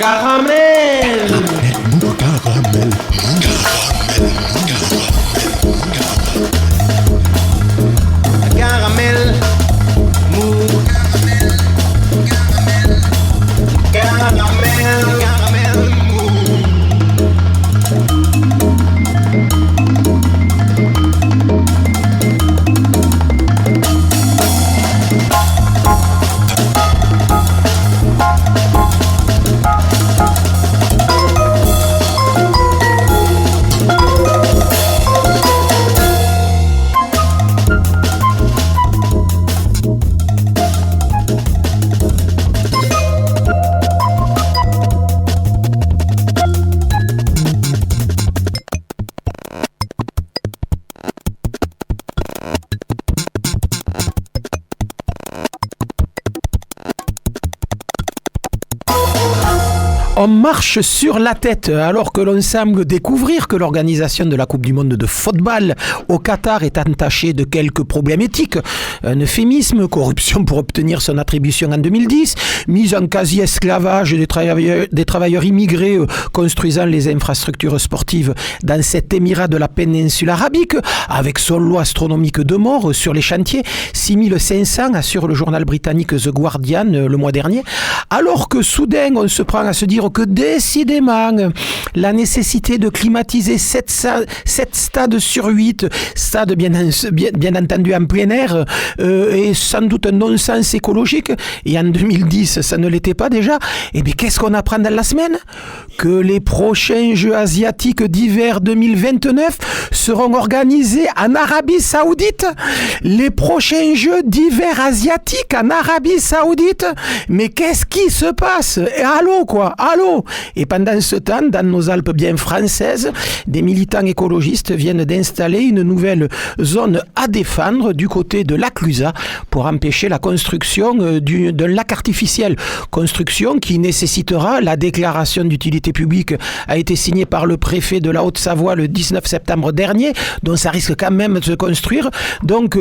Caramel. Caramel. Caramel. Mou. Caramel. Caramel. Mou. On marche sur la tête alors que l'on semble découvrir que l'organisation de la Coupe du Monde de football au Qatar est entachée de quelques problèmes éthiques. Un euphémisme, corruption pour obtenir son attribution en 2010, mise en quasi-esclavage des travailleurs immigrés construisant les infrastructures sportives dans cet émirat de la péninsule arabique, avec son lot astronomique de morts sur les chantiers, 6500 assure le journal britannique The Guardian le mois dernier, alors que soudain on se prend à se dire que décidément la nécessité de climatiser 7 stades sur 8, stades bien entendu en plein air, est sans doute un non-sens écologique, et en 2010 ça ne l'était pas déjà. Et bien qu'est-ce qu'on apprend dans la semaine? Que les prochains Jeux asiatiques d'hiver 2029 seront organisés en Arabie Saoudite. Les prochains Jeux d'hiver asiatiques en Arabie Saoudite. Mais qu'est-ce qui se passe? Et allô quoi, allô. Et pendant ce temps, dans nos Alpes bien françaises, des militants écologistes viennent d'installer une nouvelle zone à défendre du côté de l'Aclusa pour empêcher la construction d'un lac artificiel. Construction qui nécessitera la déclaration d'utilité publique a été signée par le préfet de la Haute-Savoie le 19 septembre dernier, donc ça risque quand même de se construire, donc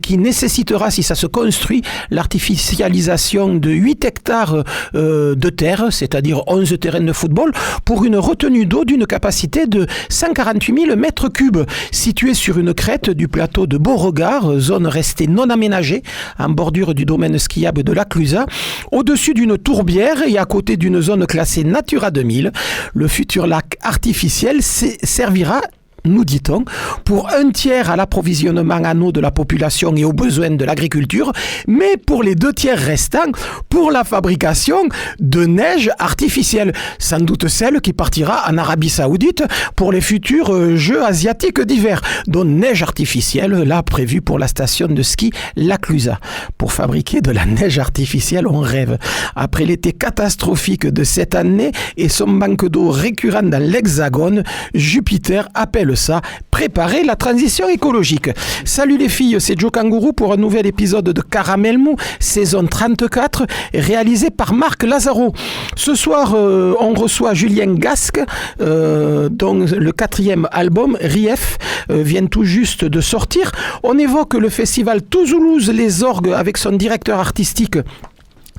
qui nécessitera, si ça se construit, l'artificialisation de 8 hectares de terre, c'est-à-dire 11 terrains de football, pour une retenue d'eau d'une capacité de 148 000 mètres cubes, située sur une crête du plateau de Beauregard, zone restée non aménagée, en bordure du domaine skiable de l'Aclusa, au-dessus d'une tourbière et à côté d'une zone classée Natura 2000. Le futur lac artificiel servira, nous dit-on, pour 1/3 à l'approvisionnement en eau de la population et aux besoins de l'agriculture, mais pour les 2/3 restants, pour la fabrication de neige artificielle, sans doute celle qui partira en Arabie Saoudite pour les futurs Jeux asiatiques d'hiver, dont neige artificielle, là prévue pour la station de ski l'Aclusa. Pour fabriquer de la neige artificielle, on rêve. Après l'été catastrophique de cette année et son manque d'eau récurrent dans l'Hexagone, Jupiter appelle ça préparer la transition écologique. Salut les filles, c'est Joe Kangourou pour un nouvel épisode de Caramel Mou, saison 34, réalisé par Marc Lazaro. Ce soir, on reçoit Julien Gasque, dont le 4e album, Rief, vient tout juste de sortir. On évoque le festival Toulouse les Orgues avec son directeur artistique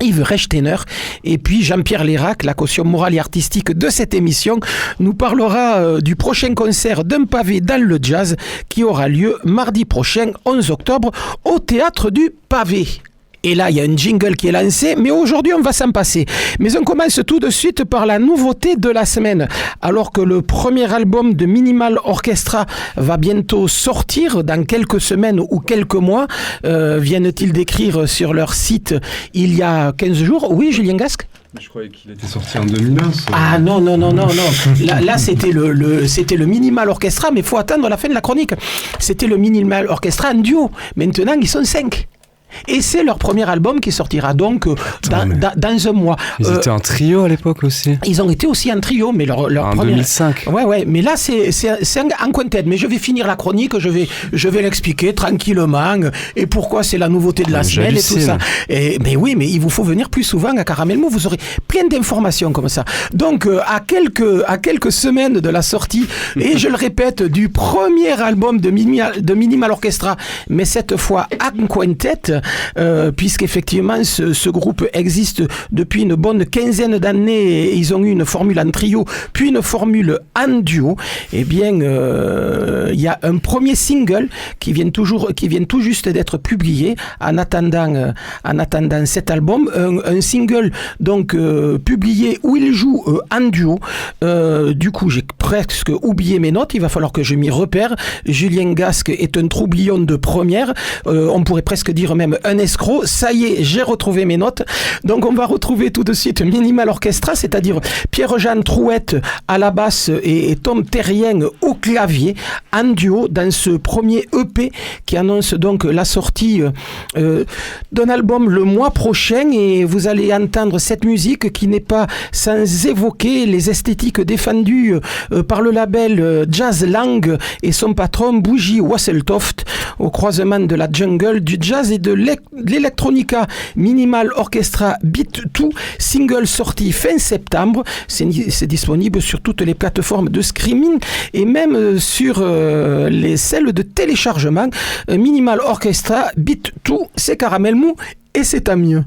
Yves Rechtener, et puis Jean-Pierre Lérac, la caution morale et artistique de cette émission, nous parlera du prochain concert d'un pavé dans le jazz qui aura lieu mardi prochain, 11 octobre, au Théâtre du Pavé. Et là, il y a un jingle qui est lancé, mais aujourd'hui, on va s'en passer. Mais on commence tout de suite par la nouveauté de la semaine. Alors que le premier album de Minimal Orchestra va bientôt sortir dans quelques semaines ou quelques mois, viennent-ils d'écrire sur leur site il y a 15 jours. Oui, Julien Gasque ? Je croyais qu'il était sorti en 2009. Ah non. Là c'était le Minimal Orchestra, mais il faut attendre la fin de la chronique. C'était le Minimal Orchestra en duo. Maintenant, ils sont 5. Et c'est leur premier album qui sortira donc dans un mois. Ils étaient en trio à l'époque aussi. Ils ont été aussi en trio, mais leur en premier... 2005. Ouais, mais là c'est en quintet. Mais je vais finir la chronique, je vais l'expliquer tranquillement et pourquoi c'est la nouveauté de la semaine et tout ça. Mais oui, mais il vous faut venir plus souvent à Caramel Mou, vous aurez plein d'informations comme ça. Donc à quelques semaines de la sortie, et je le répète, du premier album de Minimal Orchestra, mais cette fois en quintet, puisqu'effectivement ce groupe existe depuis une bonne quinzaine d'années et ils ont eu une formule en trio, puis une formule en duo. Eh bien, il y a un premier single qui vient tout juste d'être publié en attendant cet album. Un single donc publié où il joue en duo. Du coup, j'ai presque oublié mes notes. Il va falloir que je m'y repère. Julien Gasque est un troublion de première. On pourrait presque dire même un escroc. Ça y est, j'ai retrouvé mes notes. Donc, on va retrouver tout de suite Minimal Orchestra, c'est-à-dire Pierre-Jean Trouette à la basse et Tom Terrien au clavier en duo dans ce premier EP qui annonce donc la sortie d'un album le mois prochain, et vous allez entendre cette musique qui n'est pas sans évoquer les esthétiques défendues par le label Jazz Lang et son patron Bougie Wasseltoft au croisement de la jungle, du jazz et de l'électronica. Minimal Orchestra Beat 2, single sorti fin septembre. C'est disponible sur toutes les plateformes de streaming et même sur celles de téléchargement. Minimal Orchestra Beat 2, c'est caramel mou et c'est tant mieux.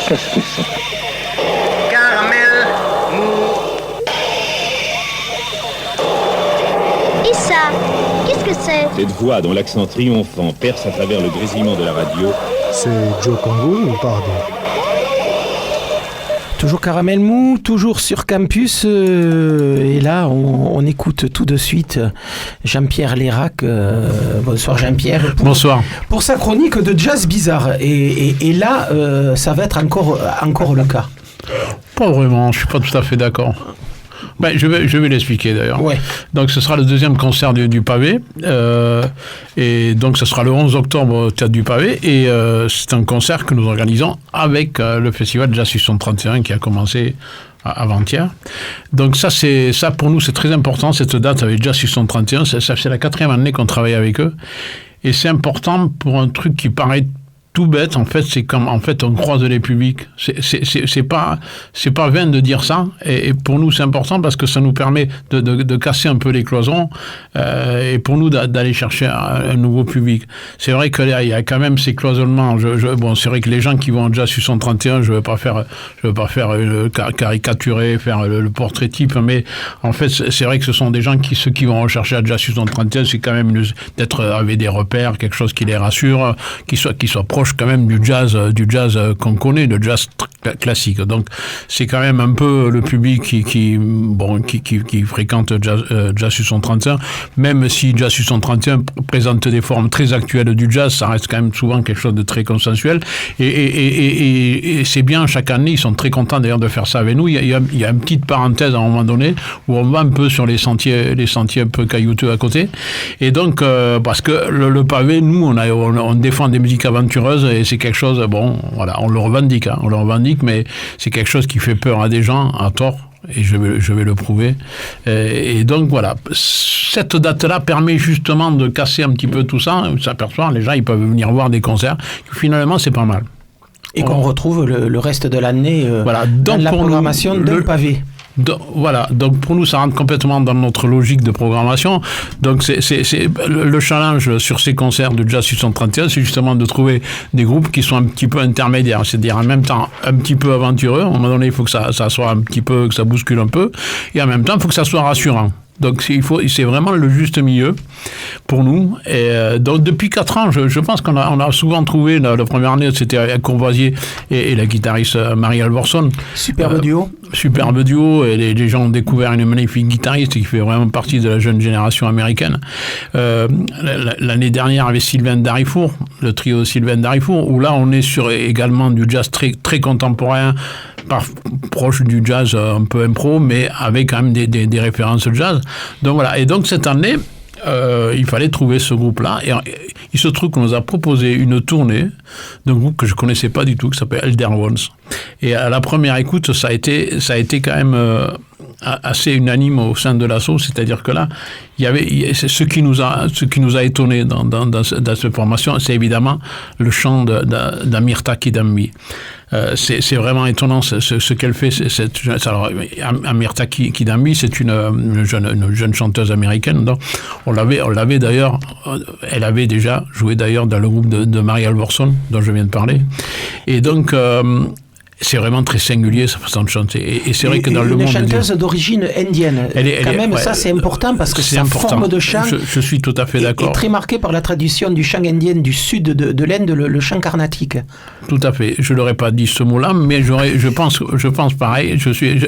Qu'est-ce que c'est? Caramel mou. Et ça, qu'est-ce que c'est? Cette voix dont l'accent triomphant perce à travers le grésillement de la radio. C'est Joe Congo ou pardon? Toujours Caramel Mou, toujours sur campus. Et là, on écoute tout de suite Jean-Pierre Lérac. Bonsoir Jean-Pierre. Bonsoir. Pour sa chronique de jazz bizarre. Et là, ça va être encore le cas. Pas vraiment, je suis pas tout à fait d'accord. Ben, je vais l'expliquer d'ailleurs. Ouais. Donc ce sera le deuxième concert du Pavé. Et donc ce sera le 11 octobre au Théâtre du Pavé. Et c'est un concert que nous organisons avec le Festival Jazz 631 qui a commencé avant-hier. Donc ça pour nous c'est très important, cette date avec Jazz 631. C'est la 4e année qu'on travaille avec eux. Et c'est important pour un truc qui paraît tout bête, en fait, c'est comme on croise les publics. C'est pas vain de dire ça. Et pour nous, c'est important parce que ça nous permet de casser un peu les cloisons et pour nous d'aller chercher un nouveau public. C'est vrai qu'il y a quand même ces cloisonnements. Bon, c'est vrai que les gens qui vont en Jazz 631, je veux pas faire caricaturer, faire le portrait type, mais en fait, c'est vrai que ce sont des gens ceux qui vont rechercher à Jazz 631, c'est quand même d'être avec des repères, quelque chose qui les rassure, qui soit proche quand même du jazz qu'on connaît, le jazz classique. Donc c'est quand même un peu le public qui fréquente Jazz 631, même si Jazz 631 présente des formes très actuelles du jazz, ça reste quand même souvent quelque chose de très consensuel et c'est bien, chaque année ils sont très contents d'ailleurs de faire ça avec nous. Il y a une petite parenthèse à un moment donné où on va un peu sur les sentiers un peu caillouteux à côté, et donc parce que le Pavé, nous on défend des musiques aventureuses et c'est quelque chose, bon voilà, on le revendique, mais c'est quelque chose qui fait peur à des gens à tort. Et je vais le prouver. Et donc voilà, cette date-là permet justement de casser un petit peu tout ça. On s'aperçoit, les gens ils peuvent venir voir des concerts. Finalement, c'est pas mal. Et qu'on retrouve le reste de l'année voilà. Dans Donc, la programmation d'un Pavé. Donc pour nous ça rentre complètement dans notre logique de programmation. Donc c'est le challenge sur ces concerts de Jazz 631, c'est justement de trouver des groupes qui sont un petit peu intermédiaires, c'est-à-dire en même temps un petit peu aventureux. À un moment donné, il faut que ça soit un petit peu, que ça bouscule un peu, et en même temps il faut que ça soit rassurant. Donc c'est vraiment le juste milieu pour nous. Et donc depuis 4 ans, je pense qu'on a souvent trouvé, la première année c'était avec Courvoisier et la guitariste Marie Alvorson. Superbe duo. Superbe duo, et les gens ont découvert une magnifique guitariste qui fait vraiment partie de la jeune génération américaine. L'année dernière avec Sylvain Darifour, le trio Sylvain Darifour, où là on est sur également du jazz très, très contemporain, proche du jazz un peu impro, mais avec quand même des références jazz. Donc voilà, et donc cette année, il fallait trouver ce groupe-là, et il se trouve qu'on nous a proposé une tournée d'un groupe que je connaissais pas du tout, qui s'appelle Elder Ones. Et à la première écoute, ça a été quand même assez unanime au sein de l'assaut, c'est-à-dire que là, il y avait ce qui nous a étonné dans cette formation, c'est évidemment le chant d'Amirta Kidambi. C'est vraiment étonnant ce qu'elle fait. Alors, Amirta Kidambi, c'est une jeune chanteuse américaine. Donc, on l'avait d'ailleurs, elle avait déjà joué d'ailleurs dans le groupe de Marie Alvorson, dont je viens de parler. Et donc, c'est vraiment très singulier sa façon de chanter. Et c'est vrai que dans le monde... Une chanteuse d'origine indienne. Ça c'est important parce que sa forme de chant... Je suis tout à fait d'accord. Est très marquée par la tradition du chant indien du sud de l'Inde, le chant carnatique. Tout à fait. Je l'aurais pas dit ce mot-là, mais je pense pareil.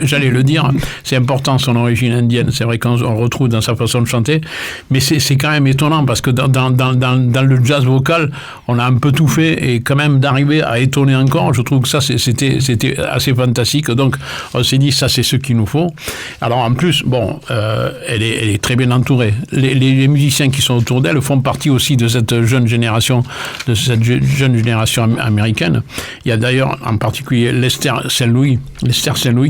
J'allais le dire. C'est important son origine indienne. C'est vrai qu'on le retrouve dans sa façon de chanter. Mais c'est quand même étonnant parce que dans le jazz vocal, on a un peu tout fait, et quand même d'arriver à étonner encore, je trouve que ça c'était assez fantastique. Donc on s'est dit, ça c'est ce qu'il nous faut. Alors en plus, bon, elle est très bien entourée. Les musiciens qui sont autour d'elle font partie aussi de cette jeune génération américaine. Il y a d'ailleurs en particulier Lester Saint-Louis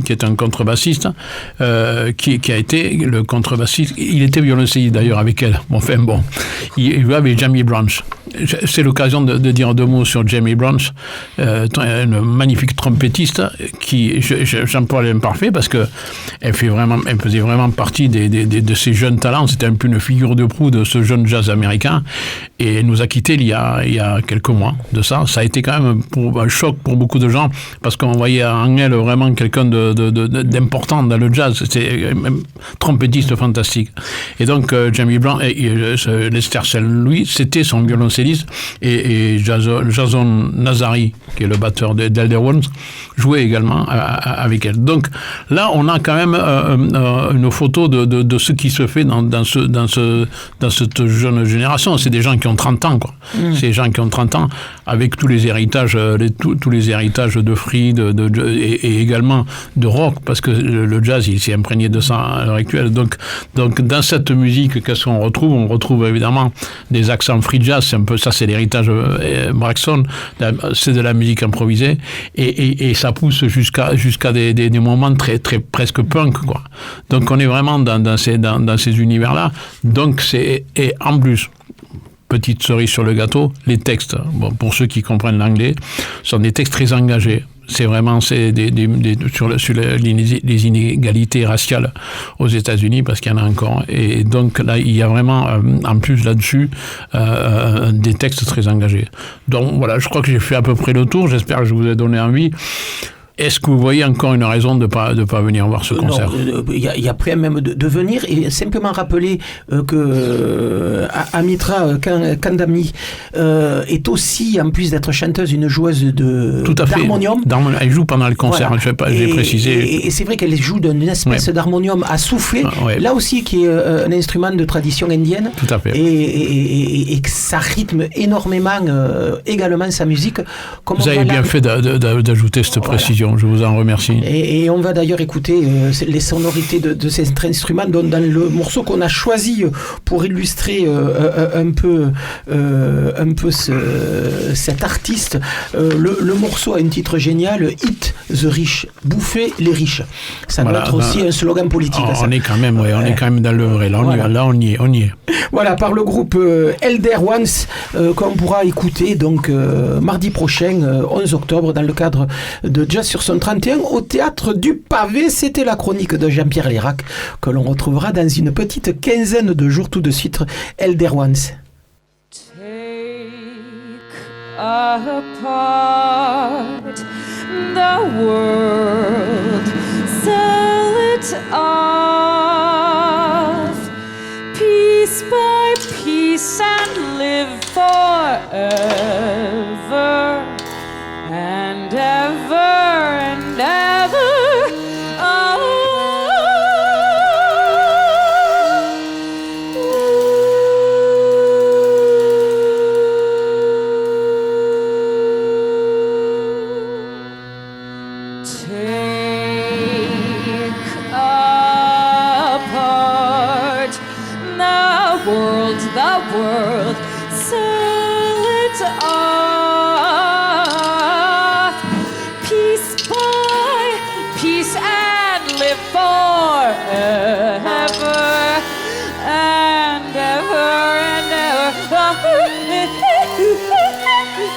qui est un contrebassiste, qui a été le contrebassiste. Il était violoncelliste d'ailleurs avec elle. Il jouait avec Jamie Branch. C'est l'occasion de dire 2 mots sur Jamie Branch, une magnifique trompettiste qui, j'emploie l'imparfait parce que elle faisait vraiment partie de ces jeunes talents. C'était un peu une figure de proue de ce jeune jazz américain. et nous a quittés il y a quelques mois de ça. Ça a été quand même un choc pour beaucoup de gens, parce qu'on voyait en elle vraiment quelqu'un d'important dans le jazz. C'était un trompettiste fantastique. Et donc, Jamie Blanc et Lester Saint-Louis, c'était son violoncelliste, et Jason Nazari, qui est le batteur d'Elder Ones, jouait également avec elle. Donc là, on a quand même une photo de ce qui se fait dans cette jeune génération. C'est des gens qui ont 30 ans, quoi. C'est des gens qui ont 30 ans, avec tous les héritages, tous les héritages de free, et également de rock, parce que le jazz, il s'est imprégné de ça à l'heure actuelle. Donc dans cette musique, qu'est-ce qu'on retrouve? On retrouve évidemment des accents free jazz, c'est un peu ça, c'est l'héritage Braxton, c'est de la musique improvisée, et ça pousse jusqu'à des moments très presque punk, quoi. Donc on est vraiment dans ces univers-là. Donc et en plus, petite cerise sur le gâteau, les textes, bon, pour ceux qui comprennent l'anglais, sont des textes très engagés. C'est vraiment sur les inégalités raciales aux États-Unis, parce qu'il y en a encore. Et donc là, il y a vraiment, en plus là-dessus, des textes très engagés. Donc voilà, je crois que j'ai fait à peu près le tour. J'espère que je vous ai donné envie. Est-ce que vous voyez encore une raison de pas venir voir ce concert? Il y a prêt même de venir, et simplement rappeler que Amitra Kandami est aussi, en plus d'être chanteuse, une joueuse d'harmonium. Elle joue pendant le concert, voilà. J'ai précisé. Et c'est vrai qu'elle joue d'une espèce d'harmonium à souffler, là aussi qui est un instrument de tradition indienne. Tout à fait. Et que ça rythme énormément également sa musique. Vous avez bien fait d'ajouter cette précision. Je vous en remercie. Et on va d'ailleurs écouter les sonorités de cet instrument dans le morceau qu'on a choisi pour illustrer un peu cet artiste. Le morceau a un titre génial, Eat the Rich, bouffer les riches. Ça doit être aussi un slogan politique. On est quand même dans le vrai. Là, on y est. Voilà, par le groupe Elder Ones, qu'on pourra écouter donc mardi prochain, 11 octobre, dans le cadre de Jazz sur son 31 au Théâtre du Pavé. C'était la chronique de Jean-Pierre Lérac, que l'on retrouvera dans une petite quinzaine de jours. Tout de suite, Elder Ones. Take apart the world, sell it off, piece by piece, and live forever and ever and ever. The world, sell it off, piece by piece, and live forever and ever and ever.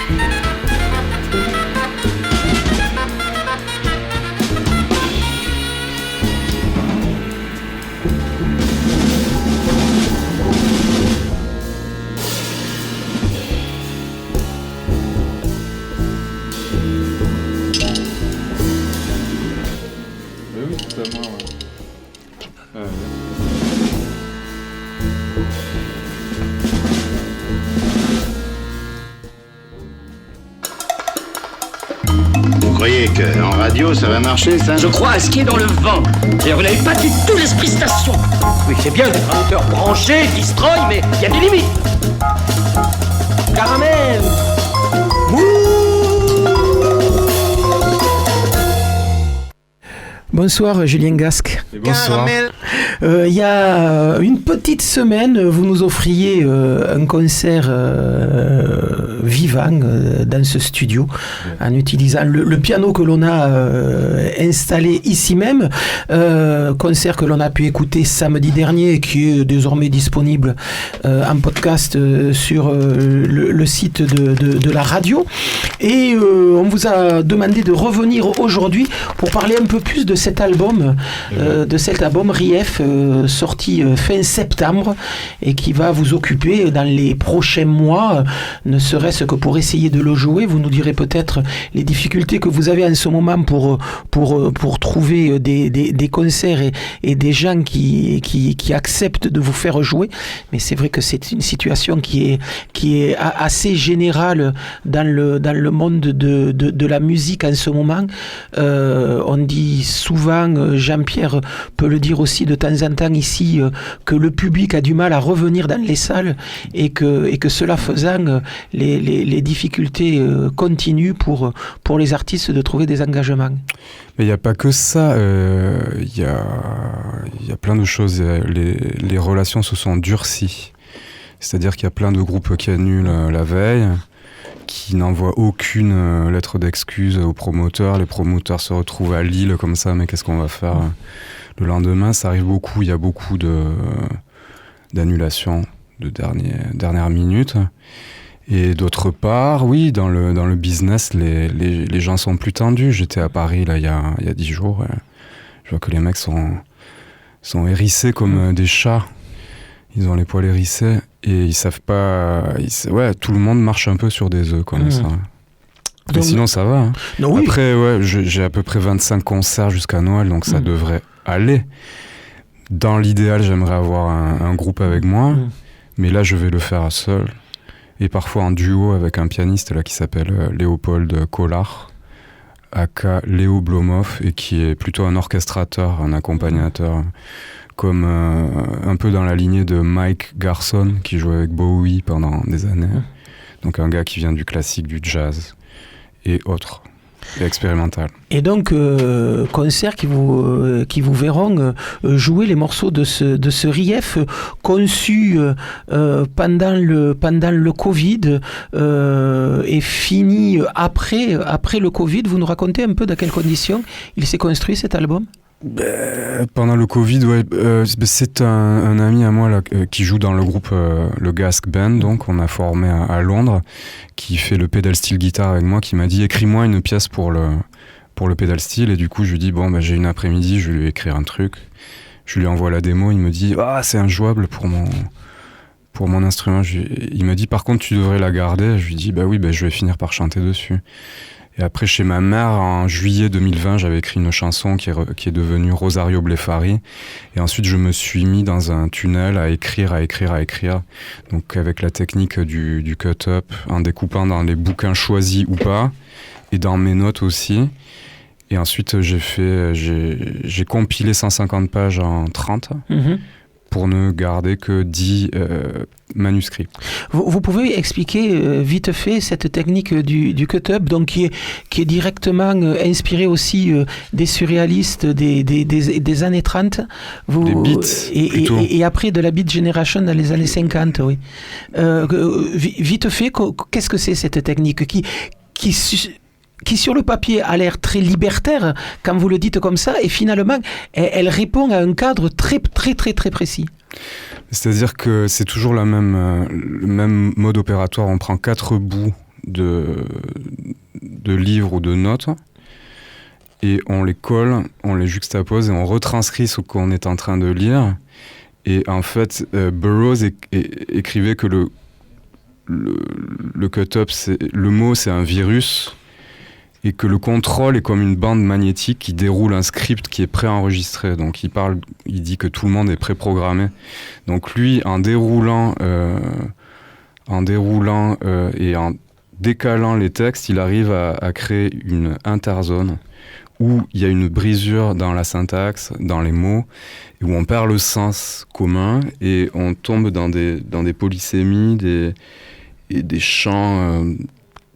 Oui, totalement. Vous croyez qu'en radio, ça va marcher, ça? Je crois à ce qui est dans le vent. D'ailleurs, vous n'avez pas du tout l'esprit station. Oui, c'est bien d'être un auteur branché, destroy, mais il y a des limites. Caramel. Bonsoir Julien Gasque. Et bonsoir. Il y a une petite semaine, vous nous offriez un concert vivant dans ce studio en utilisant le piano que l'on a installé ici même. Concert que l'on a pu écouter samedi dernier et qui est désormais disponible en podcast sur le site de la radio. Et on vous a demandé de revenir aujourd'hui pour parler un peu plus de cet album, Rief, sorti fin septembre et qui va vous occuper dans les prochains mois, ne serait-ce que pour essayer de le jouer. Vous nous direz peut-être les difficultés que vous avez en ce moment pour trouver des concerts et des gens qui acceptent de vous faire jouer. Mais c'est vrai que c'est une situation qui est assez générale dans le monde de la musique en ce moment. On dit souvent, Jean-Pierre peut le dire aussi de temps en temps ici, que le public a du mal à revenir dans les salles et que cela faisant, les difficultés continuent pour les artistes de trouver des engagements. Mais il n'y a pas que ça, il y a plein de choses. Les relations se sont durcies. C'est-à-dire qu'il y a plein de groupes qui annulent la veille, qui n'envoient aucune lettre d'excuse aux promoteurs. Les promoteurs se retrouvent à Lille comme ça, mais qu'est-ce qu'on va faire le lendemain? Ça arrive beaucoup, il y a beaucoup d'annulations de dernière minute. Et d'autre part, oui, dans le business, les gens sont plus tendus. J'étais à Paris là il y a 10 jours. Je vois que les mecs sont hérissés comme des chats. Ils ont les poils hérissés et ils savent pas. Tout le monde marche un peu sur des œufs comme ça. Mais sinon ça va. Hein. Non, oui. Après, j'ai à peu près 25 concerts jusqu'à Noël, donc ça devrait aller. Dans l'idéal, j'aimerais avoir un groupe avec moi, mais là je vais le faire seul. Et parfois en duo avec un pianiste là qui s'appelle Léopold Collard, aka Léo Blomhoff, et qui est plutôt un orchestrateur, un accompagnateur, comme un peu dans la lignée de Mike Garson qui jouait avec Bowie pendant des années. Donc un gars qui vient du classique, du jazz et autres, et expérimental. Et donc concerts qui vous verront jouer les morceaux de ce Rief conçu pendant le Covid et fini après le Covid. Vous nous racontez un peu dans quelles conditions il s'est construit cet album? Pendant le Covid, c'est un ami à moi là, qui joue dans le groupe le Gasque Band, donc on a formé à Londres, qui fait le pedal steel guitare avec moi, qui m'a dit écris-moi une pièce pour le pedal steel, et du coup je lui dis j'ai une après-midi, je vais lui écrire un truc, je lui envoie la démo, il me dit c'est injouable pour mon instrument, il me dit par contre tu devrais la garder, je lui dis je vais finir par chanter dessus. Et après, chez ma mère, en juillet 2020, j'avais écrit une chanson qui est devenue Rosario Blefari. Et ensuite, je me suis mis dans un tunnel à écrire. Donc, avec la technique du cut-up, en découpant dans les bouquins choisis ou pas, et dans mes notes aussi. Et ensuite, j'ai compilé 150 pages en 30. Pour ne garder que 10 manuscrits. Vous pouvez expliquer vite fait cette technique du cut-up, donc qui est directement inspirée aussi des surréalistes des années 30. Des beats, et après de la Beat Generation dans les années 50, oui. Vite fait, qu'est-ce que c'est cette technique qui sur le papier a l'air très libertaire quand vous le dites comme ça, et finalement elle répond à un cadre très très très très précis. C'est-à-dire que c'est toujours le même mode opératoire. On prend 4 bouts de livres ou de notes, et on les colle, on les juxtapose et on retranscrit ce qu'on est en train de lire. Et en fait, Burroughs écrivait que le cut-up, le mot c'est un virus, et que le contrôle est comme une bande magnétique qui déroule un script qui est préenregistré. Donc il dit que tout le monde est préprogrammé. Donc lui, en déroulant et en décalant les textes, il arrive à créer une interzone où il y a une brisure dans la syntaxe, dans les mots, où on perd le sens commun et on tombe dans des polysémies, des champs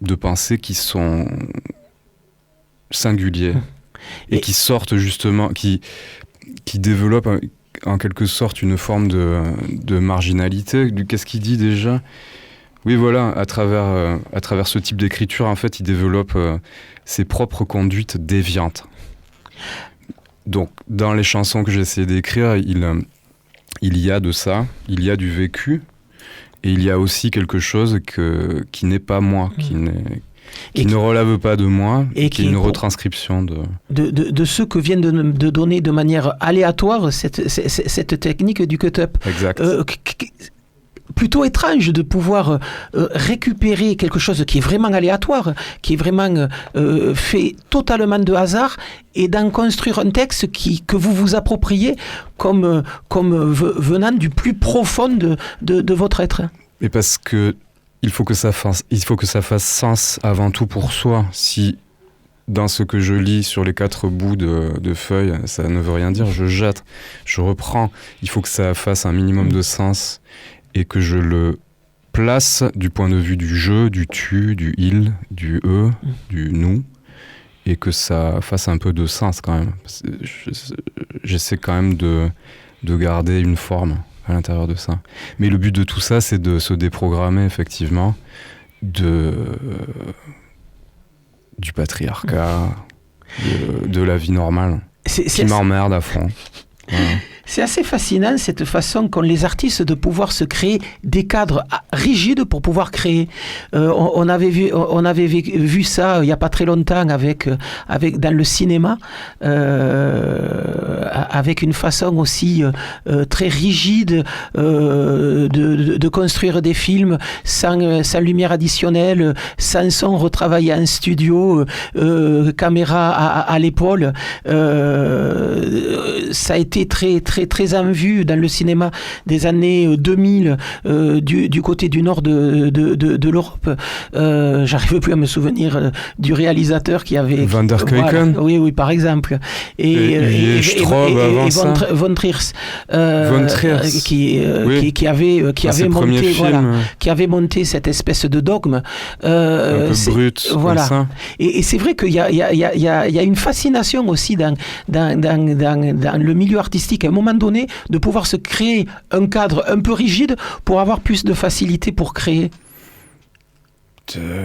de pensée qui sont singuliers et qui sortent justement, qui développent en quelque sorte une forme de marginalité. Qu'est-ce qu'il dit déjà ? Oui, voilà, à travers ce type d'écriture, en fait, il développe ses propres conduites déviantes. Donc, dans les chansons que j'essaie d'écrire, il y a de ça, il y a du vécu, et il y a aussi quelque chose qui n'est pas moi, qui ne relève pas de moi, et qui est une retranscription de ce que vient de donner de manière aléatoire cette technique du cut-up. Exact. Plutôt étrange de pouvoir récupérer quelque chose qui est vraiment aléatoire, qui est vraiment fait totalement de hasard, et d'en construire un texte que vous vous appropriez comme venant du plus profond de votre être. Et parce que il faut que ça fasse sens avant tout pour soi. Si dans ce que je lis sur les 4 bouts de feuilles, ça ne veut rien dire, je jette, je reprends. Il faut que ça fasse un minimum de sens et que je le place du point de vue du je, du tu, du il, du eux, du nous, et que ça fasse un peu de sens quand même. J'essaie quand même de garder une forme à l'intérieur de ça. Mais le but de tout ça, c'est de se déprogrammer effectivement du patriarcat, de la vie normale, qui m'emmerde à fond. Voilà. C'est assez fascinant cette façon qu'ont les artistes de pouvoir se créer des cadres rigides pour pouvoir créer. On avait vu ça il n'y a pas très longtemps avec dans le cinéma, avec une façon aussi très rigide de construire des films sans lumière additionnelle, sans son retravaillé en studio, caméra à l'épaule. Ça a été très en vue dans le cinéma des années 2000 du côté du nord de l'Europe. J'arrive plus à me souvenir du réalisateur qui avait... Van der Kuyken. Voilà, oui, par exemple. Et Von Triers. Qui avait monté cette espèce de dogme. Un peu brut. Voilà. Comme ça. Et c'est vrai qu'il y a une fascination aussi dans le milieu artistique, à un moment donné, de pouvoir se créer un cadre un peu rigide pour avoir plus de facilité pour créer.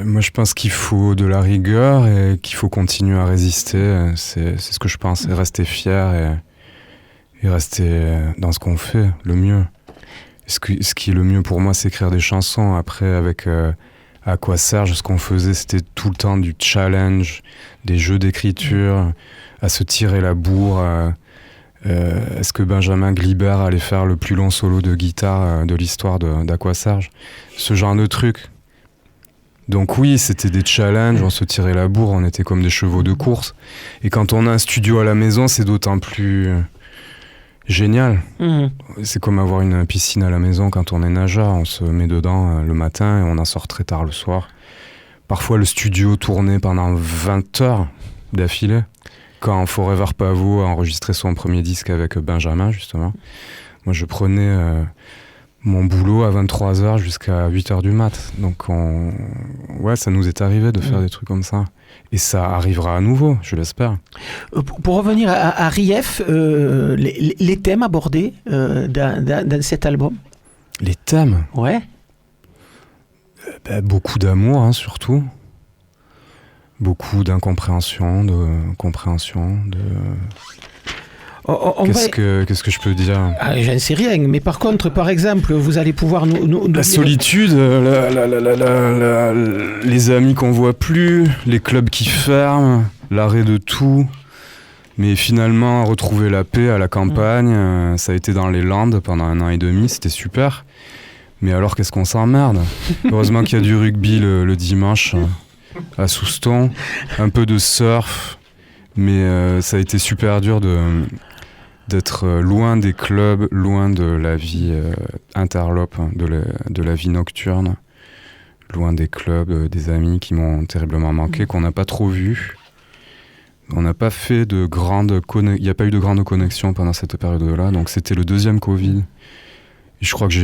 Moi, je pense qu'il faut de la rigueur et qu'il faut continuer à résister. C'est ce que je pense. Et rester fier et rester dans ce qu'on fait, le mieux. Ce qui est le mieux pour moi, c'est écrire des chansons. Après, avec Aqua Serge, ce qu'on faisait, c'était tout le temps du challenge, des jeux d'écriture, à se tirer la bourre. Est-ce que Benjamin Glibert allait faire le plus long solo de guitare de l'histoire d'Aqua Serge ? Ce genre de truc. Donc oui, c'était des challenges, on se tirait la bourre, on était comme des chevaux de course. Et quand on a un studio à la maison, c'est d'autant plus génial. C'est comme avoir une piscine à la maison quand on est nageur, on se met dedans le matin et on en sort très tard le soir. Parfois le studio tournait pendant 20 heures d'affilée. Quand Forever Pavot a enregistré son premier disque avec Benjamin, justement, moi je prenais mon boulot à 23h jusqu'à 8h du mat. Donc ça nous est arrivé de faire des trucs comme ça. Et ça arrivera à nouveau, je l'espère. Pour revenir à Rief, les thèmes abordés dans cet album. Les thèmes ? Ouais. Beaucoup d'amour, hein, surtout. Beaucoup d'incompréhension, de compréhension, Qu'est-ce que je peux dire? J'en sais rien, mais par contre, par exemple, vous allez pouvoir nous la solitude, les amis qu'on voit plus, les clubs qui ferment, l'arrêt de tout. Mais finalement, retrouver la paix à la campagne, ça a été dans les Landes pendant 1 an et demi, c'était super. Mais alors, qu'est-ce qu'on s'emmerde? Heureusement qu'il y a du rugby le dimanche à Souston, un peu de surf, mais ça a été super dur d'être loin des clubs, loin de la vie interlope, de la vie nocturne, loin des clubs, des amis qui m'ont terriblement manqué, qu'on n'a pas trop vus. On n'a pas fait il n'y a pas eu de grande connexion pendant cette période-là, donc c'était le 2e Covid. Et je crois que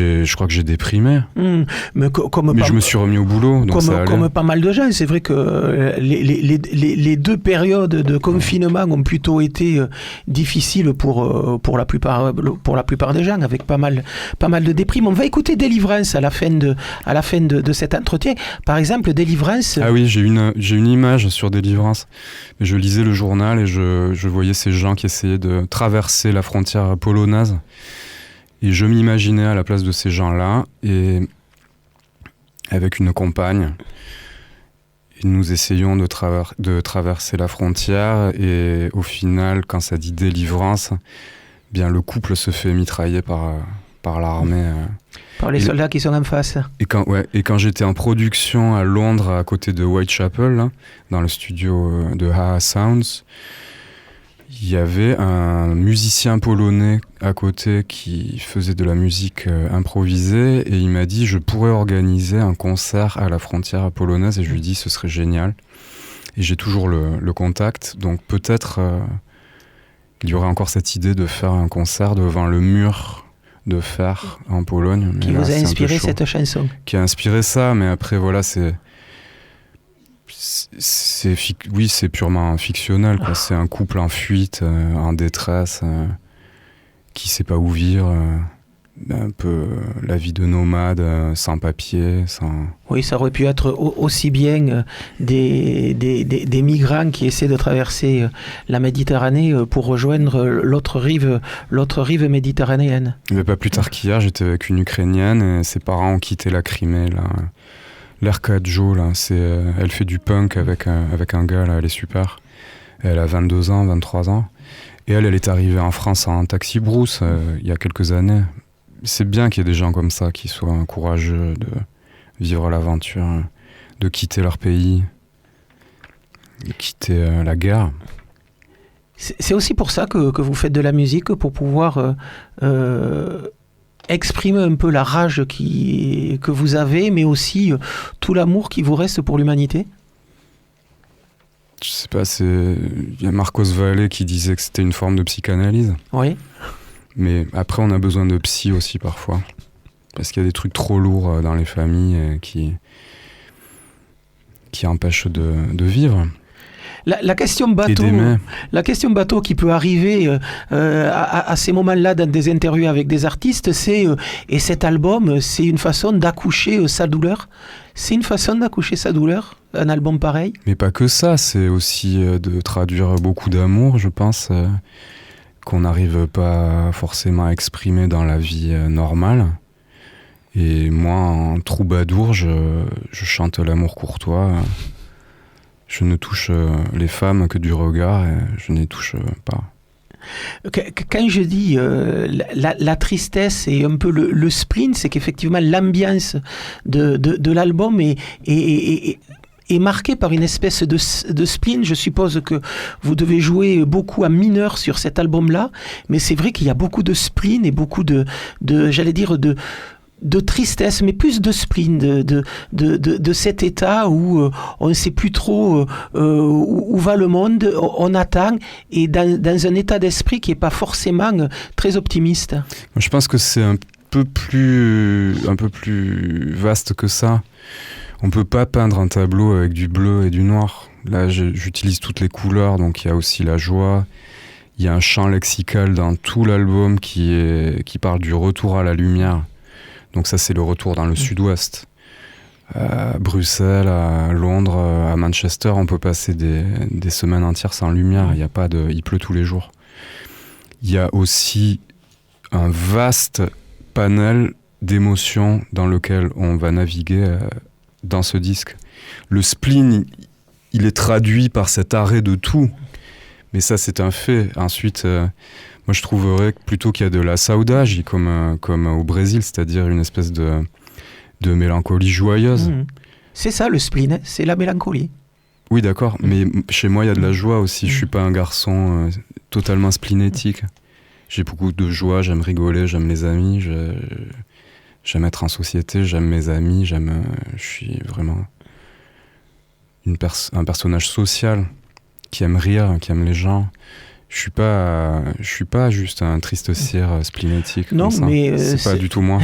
j'ai déprimé. Mais je me suis remis au boulot, donc ça allait. Comme pas mal de gens, c'est vrai que les 2 périodes de confinement ont plutôt été difficiles pour la plupart des gens, avec pas mal de déprime. On va écouter Délivrance à la fin de cet entretien. Par exemple, Délivrance... Ah oui, j'ai une image sur Délivrance. Je lisais le journal et je voyais ces gens qui essayaient de traverser la frontière polonaise. Et je m'imaginais à la place de ces gens-là, et avec une compagne, et nous essayons de traverser la frontière, et au final, quand ça dit délivrance, bien le couple se fait mitrailler par l'armée. Par les soldats qui sont en face. Et quand j'étais en production à Londres, à côté de Whitechapel, là, dans le studio de Haha Sounds, il y avait un musicien polonais à côté qui faisait de la musique improvisée, et il m'a dit je pourrais organiser un concert à la frontière polonaise, et je lui ai dit ce serait génial. Et j'ai toujours le contact, donc peut-être il y aurait encore cette idée de faire un concert devant le mur de fer en Pologne. Qui vous a inspiré cette chanson? Qui a inspiré ça, mais après voilà, c'est purement fictionnel, quoi. C'est un couple en fuite, en détresse, qui sait pas où vivre, un peu la vie de nomade, sans papier, sans... Oui, ça aurait pu être aussi bien des migrants qui essaient de traverser la Méditerranée pour rejoindre l'autre rive méditerranéenne. Mais pas plus tard qu'hier, j'étais avec une Ukrainienne et ses parents ont quitté la Crimée, là. L'Arkajo, là, elle fait du punk avec un gars, là, elle est super. Elle a 22 ans, 23 ans. Et elle est arrivée en France en taxi brousse il y a quelques années. C'est bien qu'il y ait des gens comme ça qui soient courageux de vivre l'aventure, de quitter leur pays, de quitter la guerre. C'est aussi pour ça que vous faites de la musique, pour pouvoir... exprimer un peu la rage que vous avez, mais aussi tout l'amour qui vous reste pour l'humanité? Je sais pas, il y a Marcos Valle qui disait que c'était une forme de psychanalyse. Oui. Mais après, on a besoin de psy aussi parfois. Parce qu'il y a des trucs trop lourds dans les familles qui empêchent de vivre. La question bateau qui peut arriver à ces moments-là dans des interviews avec des artistes, c'est et cet album, c'est une façon d'accoucher sa douleur. C'est une façon d'accoucher sa douleur, un album pareil. Mais pas que ça, c'est aussi de traduire beaucoup d'amour, je pense, qu'on n'arrive pas forcément à exprimer dans la vie normale. Et moi, en troubadour, je chante l'amour courtois. Je ne touche les femmes que du regard, et je n'y touche pas. Quand je dis la tristesse et un peu le spleen, c'est qu'effectivement l'ambiance de l'album est marquée par une espèce de spleen. Je suppose que vous devez jouer beaucoup à mineur sur cet album-là, mais c'est vrai qu'il y a beaucoup de spleen et beaucoup j'allais dire, de tristesse, mais plus de spleen, de cet état où on ne sait plus trop où va le monde, on attend, et dans un état d'esprit qui n'est pas forcément très optimiste. Je pense que c'est un peu plus vaste que ça. On ne peut pas peindre un tableau avec du bleu et du noir. Là, j'utilise toutes les couleurs, donc il y a aussi la joie. Il y a un champ lexical dans tout l'album qui parle du retour à la lumière. Donc ça, c'est le retour dans le sud-ouest. À Bruxelles, à Londres, à Manchester, on peut passer des semaines entières sans lumière. Il pleut tous les jours. il y a aussi un vaste panel d'émotions dans lequel on va naviguer dans ce disque. Le spleen, il est traduit par cet arrêt de tout, mais ça c'est un fait. Ensuite, moi je trouverais plutôt qu'il y a de la saudade comme au Brésil, c'est-à-dire une espèce de mélancolie joyeuse. C'est ça le spleen, c'est la mélancolie. Oui, d'accord, mais chez moi il y a de la joie aussi. Je suis pas un garçon totalement splénétique. J'ai beaucoup de joie, j'aime rigoler, j'aime les amis, j'aime être en société, j'aime mes amis, je suis vraiment un personnage social qui aime rire, qui aime les gens. Je suis pas juste un triste cire splénétique. Non, mais c'est pas du tout moi.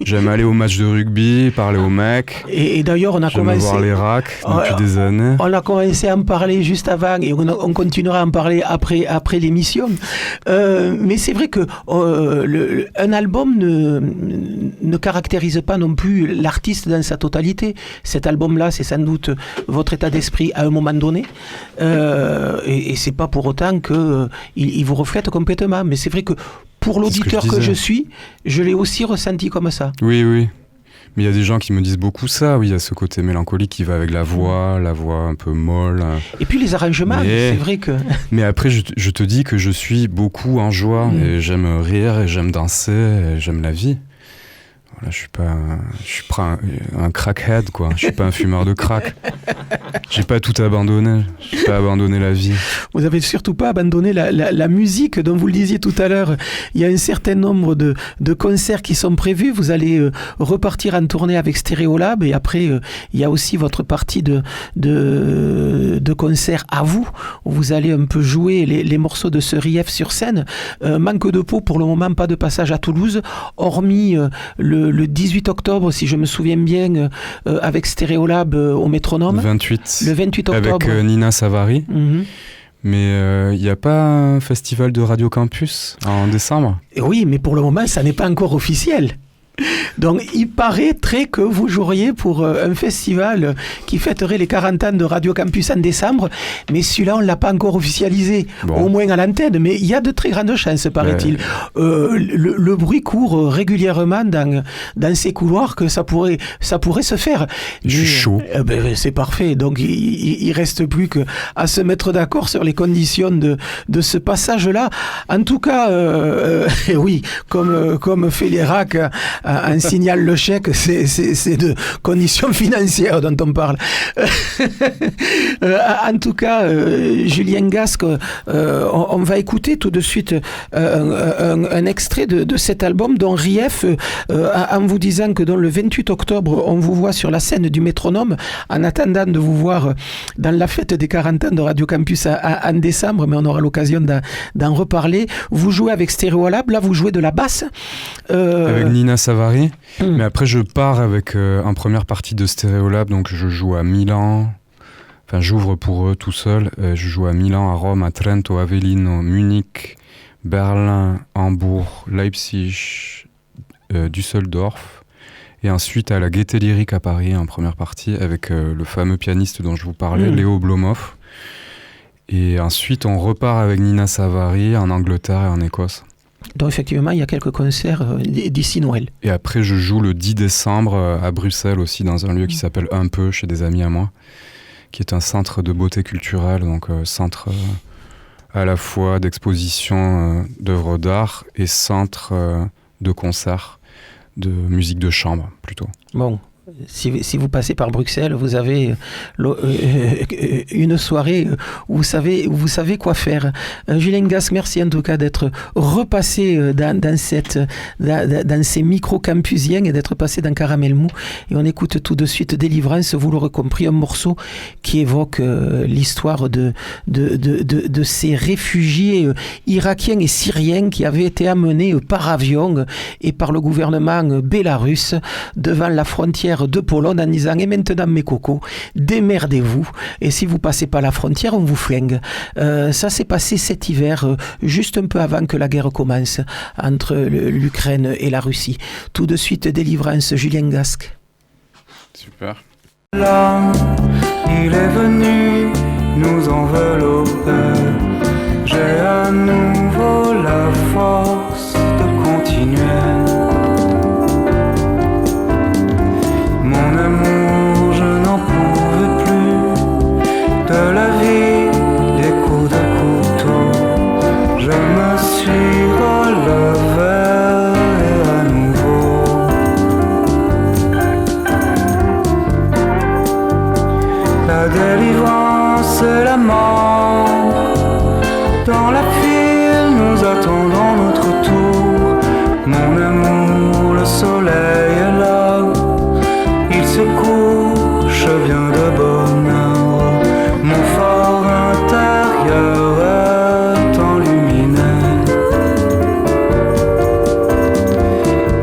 J'aime aller au match de rugby, parler aux mecs. Et d'ailleurs, on a commencé. J'aime voir les racks depuis des années. On a commencé à en parler juste avant et on continuera à en parler après l'émission. Mais c'est vrai que un album ne caractérise pas non plus l'artiste dans sa totalité. Cet album-là, c'est sans doute votre état d'esprit à un moment donné. Et c'est pas pour autant qu'il vous reflète complètement. Mais c'est vrai que pour l'auditeur que je suis, je l'ai aussi ressenti comme ça. Oui. Mais il y a des gens qui me disent beaucoup ça. Oui, il y a ce côté mélancolique qui va avec la voix un peu molle. Et puis les arrangements, c'est vrai que... Mais après, je te dis que je suis beaucoup en joie. Et j'aime rire, et j'aime danser, et j'aime la vie. Voilà, je suis pas un crackhead, quoi. Je suis pas un fumeur de crack. J'ai pas tout abandonné. J'ai pas abandonné la vie. Vous avez surtout pas abandonné la musique, dont vous le disiez tout à l'heure. Il y a un certain nombre de concerts qui sont prévus. Vous allez repartir en tournée avec Stereolab, et après il y a aussi votre partie de concerts à vous, où vous allez un peu jouer les morceaux de ce Rief sur scène. Manque de peau pour le moment, pas de passage à Toulouse, hormis le 18 octobre, si je me souviens bien, avec Stereolab au Métronome. Le 28 octobre. Avec Nina Savary. Mais il n'y a pas un festival de Radio Campus en décembre ? Oui, mais pour le moment, ça n'est pas encore officiel. Donc il paraîtrait que vous joueriez pour un festival qui fêterait les 40 ans de Radio Campus en décembre, mais celui-là on ne l'a pas encore officialisé, au moins à l'antenne, mais il y a de très grandes chances, paraît-il. Le bruit court régulièrement dans ces couloirs que ça pourrait se faire. Je suis chaud. C'est parfait, donc il reste plus qu'à se mettre d'accord sur les conditions de ce passage-là. En tout cas, oui, comme fait les racks, un signal le chèque, c'est de conditions financières dont on parle. En tout cas, Julien Gasc, on va écouter tout de suite un extrait de cet album, dont Rief, en vous disant que dans le 28 octobre, on vous voit sur la scène du Métronome, en attendant de vous voir dans la fête des 40 ans de Radio Campus en décembre, mais on aura l'occasion d'en reparler. Vous jouez avec Stereolab, là vous jouez de la basse. Avec Nina Savary. Mais après je pars avec en première partie de Stereolab, donc je joue à Milan, enfin j'ouvre pour eux tout seul, je joue à Milan, à Rome, à Trento, Avellino, Munich, Berlin, Hambourg, Leipzig, Düsseldorf, et ensuite à la Gaieté Lyrique à Paris en première partie avec le fameux pianiste dont je vous parlais, Léo Blomoff, et ensuite on repart avec Nina Savary en Angleterre et en Écosse. Donc effectivement, il y a quelques concerts d'ici Noël. Et après, je joue le 10 décembre à Bruxelles aussi, dans un lieu qui s'appelle Un peu, chez des amis à moi, qui est un centre de beauté culturelle, donc centre à la fois d'exposition d'œuvres d'art et centre de concert de musique de chambre, plutôt. Bon. Si vous passez par Bruxelles, vous avez une soirée où vous savez quoi faire. Julien Gasc, merci en tout cas d'être repassé dans ces micro-campusiens et d'être passé dans Caramel Mou. Et on écoute tout de suite Délivrance, vous l'aurez compris, un morceau qui évoque l'histoire de ces réfugiés irakiens et syriens qui avaient été amenés par avion et par le gouvernement bélarusse devant la frontière de Pologne en disant « Et maintenant mes cocos, démerdez-vous et si vous passez pas la frontière, on vous flingue ». Ça s'est passé cet hiver, juste un peu avant que la guerre commence entre l'Ukraine et la Russie. Tout de suite, Délivrance, Julien Gasc. Super. Là, il est venu nous envelopper. J'ai un nouveau La délivrance et la mort. Dans la file, nous attendons notre tour. Mon amour, le soleil est là. Il se couche, vient de bonne heure. Mon fort intérieur est enluminé.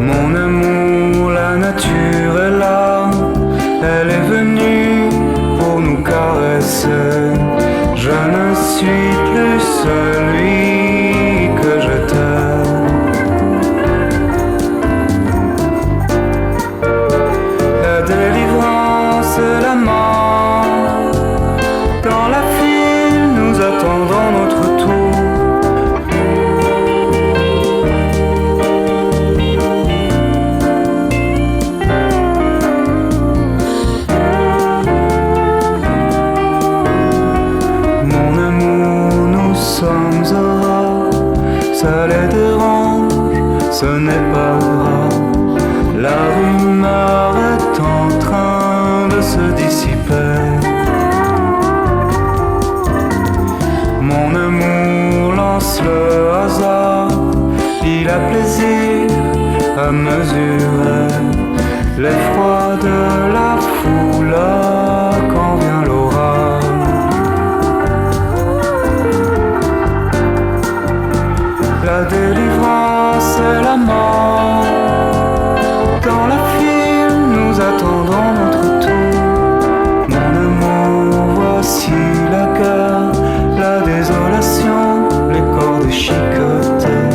Mon amour, la nature est là. Elle est venue pour nous caresser. Je ne suis plus celui que j'étais. La délivrance et la mort. Dans la file, nous attendons notre tour. Mon amour, nous sommes heureux. Ça les dérange, ce n'est pas grave. La rumeur est en train de se dissiper. Mon amour lance le hasard. Il a plaisir à mesurer l'effroi de la foule quand vient l'orage. La délivrance et la mort. Dans la file, nous attendons notre tour. Mon amour, voici la guerre, la désolation, les corps déchiquetés.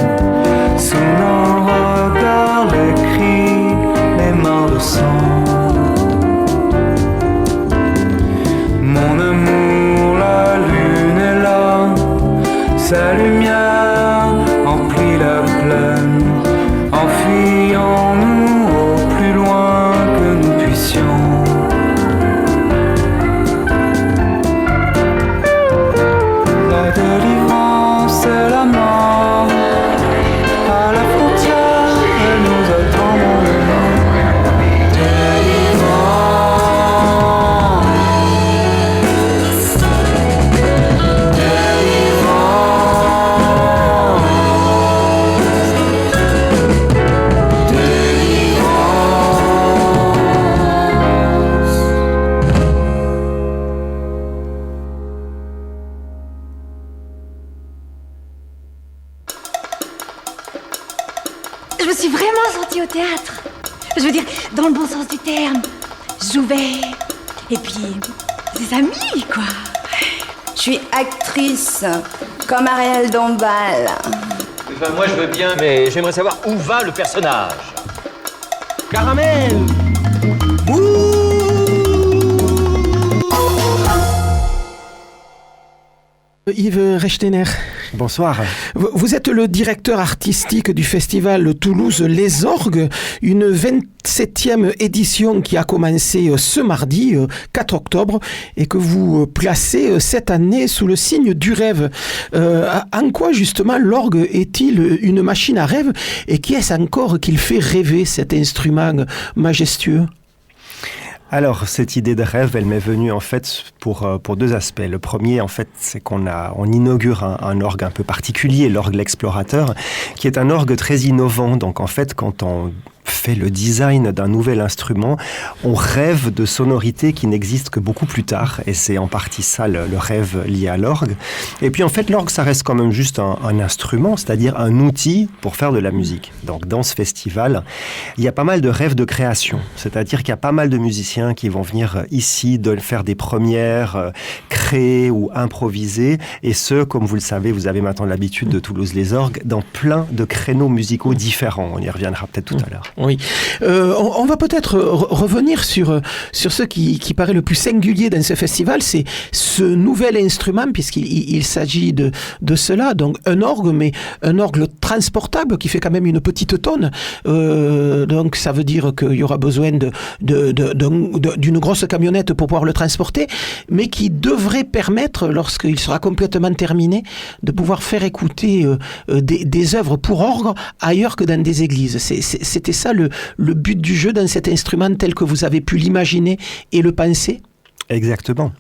Sous nos regards, les cris, les mains de sang. Mon amour, la lune est là. Sa lumière emplit la plaine. Enfuyons-nous au plus loin que nous puissions. La délivrance et la mort. À la frontière, et nous attendons le nom. Délivrance. Je me suis vraiment sentie au théâtre. Je veux dire, dans le bon sens du terme. Je jouais. Et puis, des amis, quoi. Je suis actrice, comme Ariel Dombal. Enfin, moi je veux bien, mais j'aimerais savoir où va le personnage. Caramel. Yves Rechtener. Bonsoir. Vous êtes le directeur artistique du festival Toulouse Les Orgues, une 27e édition qui a commencé ce mardi, 4 octobre, et que vous placez cette année sous le signe du rêve. En quoi justement l'orgue est-il une machine à rêve, et qui est-ce encore qu'il fait rêver, cet instrument majestueux ? Alors, cette idée de rêve, elle m'est venue en fait pour deux aspects. Le premier, en fait, c'est qu'on inaugure un orgue un peu particulier, l'orgue L'Explorateur, qui est un orgue très innovant. Donc, en fait, quand on fait le design d'un nouvel instrument, on rêve de sonorités qui n'existent que beaucoup plus tard, et c'est en partie ça le rêve lié à l'orgue. Et puis en fait, l'orgue, ça reste quand même juste un instrument, c'est-à-dire un outil pour faire de la musique. Donc dans ce festival, il y a pas mal de rêves de création, c'est-à-dire qu'il y a pas mal de musiciens qui vont venir ici de faire des premières, créer ou improviser, et ce, comme vous le savez, vous avez maintenant l'habitude de Toulouse Les Orgues, dans plein de créneaux musicaux différents. On y reviendra peut-être tout à l'heure. Oui. On va peut-être revenir sur ce qui paraît le plus singulier dans ce festival, c'est ce nouvel instrument, puisqu'il s'agit de cela, donc un orgue, mais un orgue transportable qui fait quand même une petite tonne. Donc ça veut dire qu'il y aura besoin d'une grosse camionnette pour pouvoir le transporter, mais qui devrait permettre, lorsqu'il sera complètement terminé, de pouvoir faire écouter des œuvres pour orgue ailleurs que dans des églises. C'était ça le but du jeu dans cet instrument tel que vous avez pu l'imaginer et le penser ? Exactement,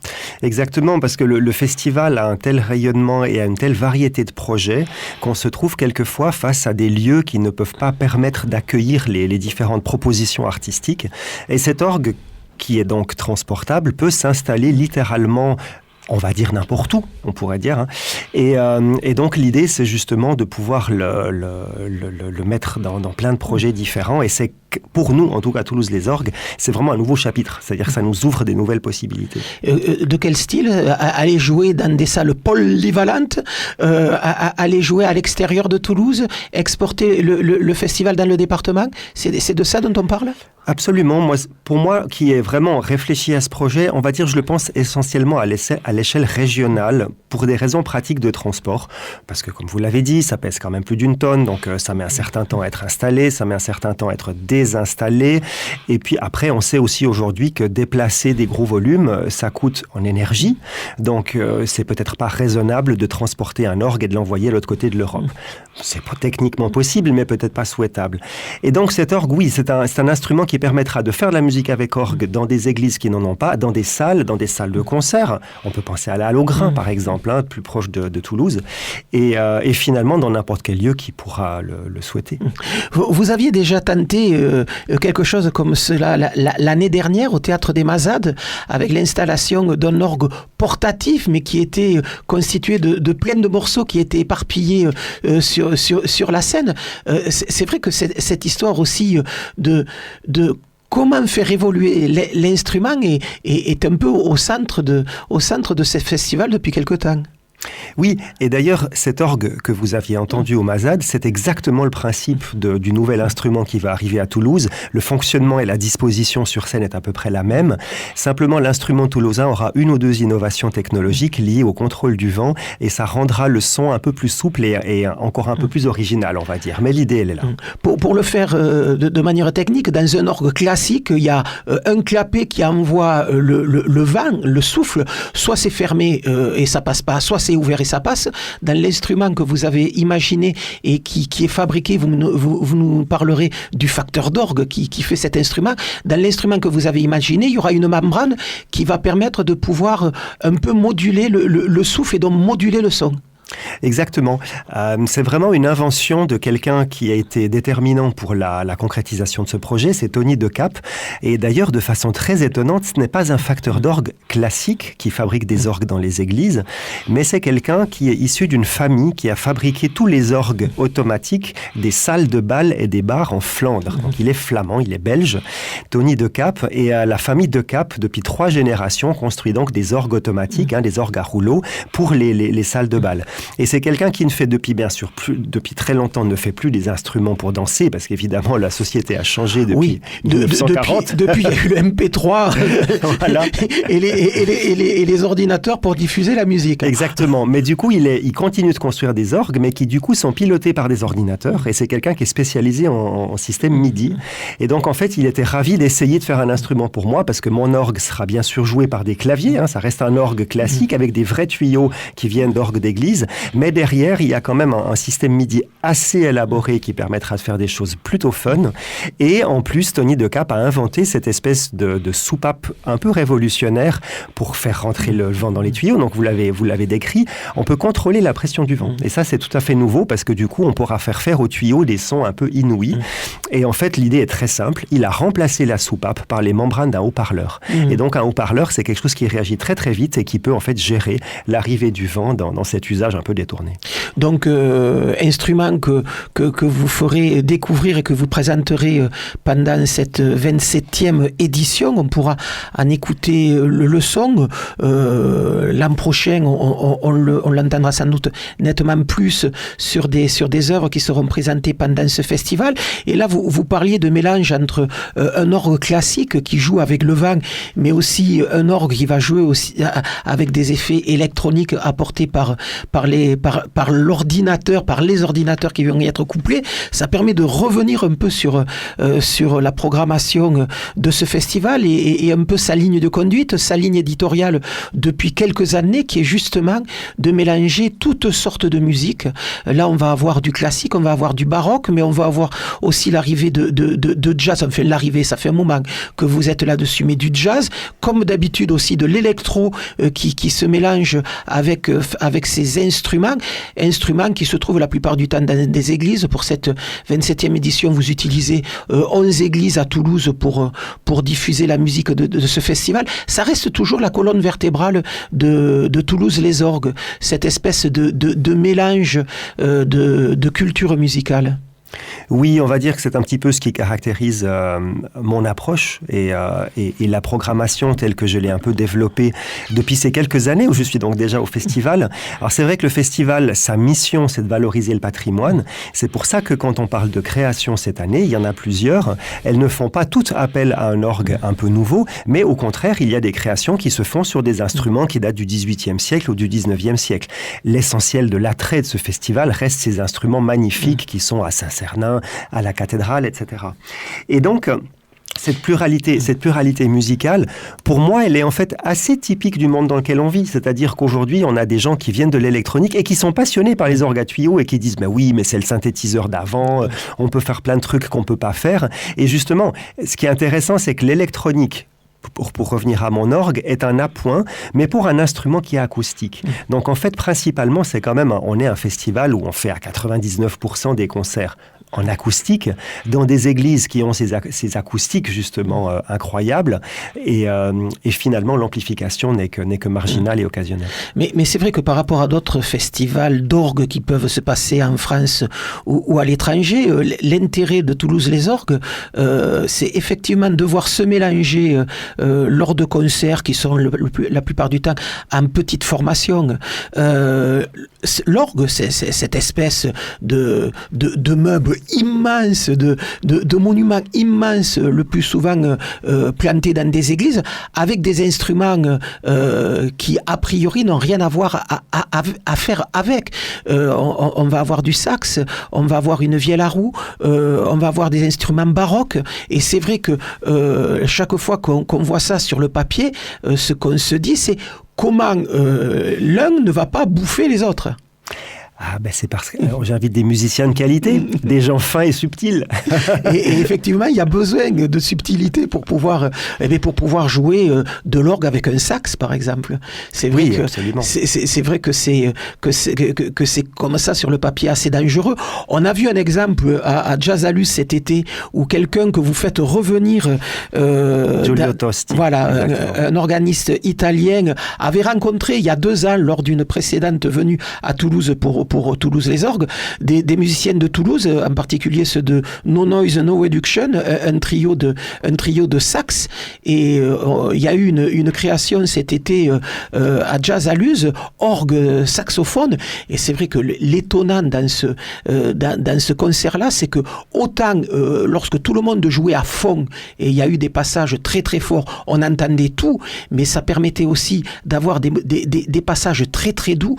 parce que le festival a un tel rayonnement et a une telle variété de projets qu'on se trouve quelquefois face à des lieux qui ne peuvent pas permettre d'accueillir les différentes propositions artistiques. Et cet orgue, qui est donc transportable, peut s'installer littéralement, on va dire n'importe où, on pourrait dire. Et donc l'idée, c'est justement de pouvoir le mettre dans plein de projets différents. Et c'est pour nous, en tout cas à Toulouse les Orgues, c'est vraiment un nouveau chapitre. C'est-à-dire que ça nous ouvre des nouvelles possibilités. De quel style? Aller jouer dans des salles polyvalentes, aller jouer à l'extérieur de Toulouse, exporter le festival dans le département? C'est de ça dont on parle? Absolument. Pour moi, qui est vraiment réfléchi à ce projet, on va dire, je le pense essentiellement à l'échelle régionale, pour des raisons pratiques de transport. Parce que, comme vous l'avez dit, ça pèse quand même plus d'1 tonne, donc ça met un certain temps à être installé, ça met un certain temps à être désinstallé. Et puis après, on sait aussi aujourd'hui que déplacer des gros volumes, ça coûte en énergie. Donc, c'est peut-être pas raisonnable de transporter un orgue et de l'envoyer à l'autre côté de l'Europe. C'est pas techniquement possible, mais peut-être pas souhaitable. Et donc, cet orgue, oui, c'est un instrument qui permettra de faire de la musique avec orgue dans des églises qui n'en ont pas, dans des salles de concert. On peut penser à la Halle au Grain, par exemple, plus proche de Toulouse, et finalement dans n'importe quel lieu qui pourra le souhaiter. Vous aviez déjà tenté quelque chose comme cela l'année dernière au Théâtre des Mazades, avec l'installation d'un orgue portatif, mais qui était constitué de plein de morceaux qui étaient éparpillés sur la scène. C'est vrai que cette histoire aussi de comment faire évoluer l'instrument est un peu au centre de ce festival depuis quelque temps. Oui, et d'ailleurs, cet orgue que vous aviez entendu au Mazades, c'est exactement le principe du nouvel instrument qui va arriver à Toulouse. Le fonctionnement et la disposition sur scène est à peu près la même. Simplement, l'instrument toulousain aura 1 ou 2 innovations technologiques liées au contrôle du vent, et ça rendra le son un peu plus souple et encore un peu plus original, on va dire. Mais l'idée, elle est là. Pour le faire de manière technique, dans un orgue classique, il y a un clapet qui envoie le vent, le souffle. Soit c'est fermé et ça passe pas, soit c'est ouvert et ça passe. Dans l'instrument que vous avez imaginé et qui est fabriqué, vous nous parlerez du facteur d'orgue qui fait cet instrument. Dans l'instrument que vous avez imaginé, il y aura une membrane qui va permettre de pouvoir un peu moduler le souffle et donc moduler le son. Exactement. C'est vraiment une invention de quelqu'un qui a été déterminant pour la concrétisation de ce projet, c'est Tony Decap. Et d'ailleurs, de façon très étonnante, ce n'est pas un facteur d'orgue classique qui fabrique des orgues dans les églises, mais c'est quelqu'un qui est issu d'une famille qui a fabriqué tous les orgues automatiques des salles de bal et des bars en Flandre. Donc il est flamand, il est belge, Tony Decap, et la famille Decap, depuis 3 générations, construit donc des orgues automatiques, des orgues à rouleau, pour les salles de bal. Et c'est quelqu'un qui ne fait depuis très longtemps ne fait plus des instruments pour danser, parce qu'évidemment la société a changé depuis 1940. Depuis il y a eu le MP3 voilà. et les ordinateurs pour diffuser la musique. Exactement. Mais du coup, il continue de construire des orgues, mais qui du coup sont pilotés par des ordinateurs. Et c'est quelqu'un qui est spécialisé en système MIDI. Et donc en fait, il était ravi d'essayer de faire un instrument pour moi, parce que mon orgue sera bien sûr joué par des claviers. Ça reste un orgue classique avec des vrais tuyaux qui viennent d'orgues d'église. Mais derrière, il y a quand même un système MIDI assez élaboré qui permettra de faire des choses plutôt fun. Et en plus, Tony Decap a inventé cette espèce de soupape un peu révolutionnaire pour faire rentrer le vent dans les tuyaux. Donc vous l'avez décrit, on peut contrôler la pression du vent. Et ça, c'est tout à fait nouveau, parce que du coup, on pourra faire aux tuyaux des sons un peu inouïs. Et en fait, l'idée est très simple. Il a remplacé la soupape par les membranes d'un haut-parleur. Et donc, un haut-parleur, c'est quelque chose qui réagit très très vite et qui peut en fait gérer l'arrivée du vent dans cet usage un peu détourné. Donc, instrument que vous ferez découvrir et que vous présenterez pendant cette 27e édition. On pourra en écouter le son. L'an prochain, on l'entendra sans doute nettement plus sur des œuvres qui seront présentées pendant ce festival. Et là, vous parliez de mélange entre un orgue classique qui joue avec le vent, mais aussi un orgue qui va jouer aussi avec des effets électroniques apportés par par l'ordinateur, par les ordinateurs qui vont y être couplés, ça permet de revenir un peu sur la programmation de ce festival et un peu sa ligne de conduite, sa ligne éditoriale depuis quelques années, qui est justement de mélanger toutes sortes de musiques. Là, on va avoir du classique, on va avoir du baroque, mais on va avoir aussi l'arrivée de jazz. Enfin, l'arrivée, ça fait un moment que vous êtes là-dessus, mais du jazz, comme d'habitude aussi de l'électro qui se mélange avec ces instruments qui se trouvent la plupart du temps dans des églises. Pour cette 27e édition, vous utilisez 11 églises à Toulouse pour diffuser la musique de ce festival. Ça reste toujours la colonne vertébrale de Toulouse les Orgues, cette espèce de mélange de culture musicale. Oui, on va dire que c'est un petit peu ce qui caractérise mon approche et la programmation telle que je l'ai un peu développée depuis ces quelques années où je suis donc déjà au festival. Alors c'est vrai que le festival, sa mission, c'est de valoriser le patrimoine. C'est pour ça que quand on parle de création cette année, il y en a plusieurs. Elles ne font pas toutes appel à un orgue un peu nouveau, mais au contraire, il y a des créations qui se font sur des instruments qui datent du XVIIIe siècle ou du XIXe siècle. L'essentiel de l'attrait de ce festival reste ces instruments magnifiques qui sont à Saint-Cernin, à la cathédrale, etc. Et donc, cette pluralité musicale, pour moi, elle est en fait assez typique du monde dans lequel on vit. C'est-à-dire qu'aujourd'hui, on a des gens qui viennent de l'électronique et qui sont passionnés par les orgues à tuyaux et qui disent « mais oui, mais c'est le synthétiseur d'avant, on peut faire plein de trucs qu'on ne peut pas faire ». Et justement, ce qui est intéressant, c'est que l'électronique, pour revenir à mon orgue, est un appoint, mais pour un instrument qui est acoustique. Donc en fait, principalement, c'est quand même, on est un festival où on fait à 99% des concerts en acoustique, dans des églises qui ont ces acoustiques justement incroyables, et finalement l'amplification n'est que marginale et occasionnelle. Mais c'est vrai que par rapport à d'autres festivals d'orgues qui peuvent se passer en France ou à l'étranger, l'intérêt de Toulouse les Orgues, c'est effectivement de voir se mélanger lors de concerts qui sont la plupart du temps en petite formation. L'orgue, c'est cette espèce de meuble immense, de monuments immenses, le plus souvent plantés dans des églises, avec des instruments qui, a priori, n'ont rien à voir à faire avec. On va avoir du sax, on va avoir une vielle à roue, on va avoir des instruments baroques, et c'est vrai que chaque fois qu'on voit ça sur le papier, ce qu'on se dit, c'est comment l'un ne va pas bouffer les autres. Ah ben c'est parce que j'invite des musiciens de qualité, des gens fins et subtils. Et effectivement, il y a besoin de subtilité pour pouvoir jouer de l'orgue avec un sax, par exemple. C'est vrai que absolument. C'est vrai que c'est comme ça sur le papier assez dangereux. On a vu un exemple à Jazzalus cet été où quelqu'un que vous faites revenir, Giulio Tosti, un organiste italien, avait rencontré il y a 2 ans lors d'une précédente venue à Toulouse pour Toulouse les Orgues, des musiciennes de Toulouse, en particulier ceux de No Noise, No Reduction, un trio de sax, et il y a eu une création cet été à Jazzalus, orgue, saxophone, et c'est vrai que l'étonnant dans ce concert-là, c'est que autant lorsque tout le monde jouait à fond, et il y a eu des passages très très forts, on entendait tout, mais ça permettait aussi d'avoir des passages très très doux,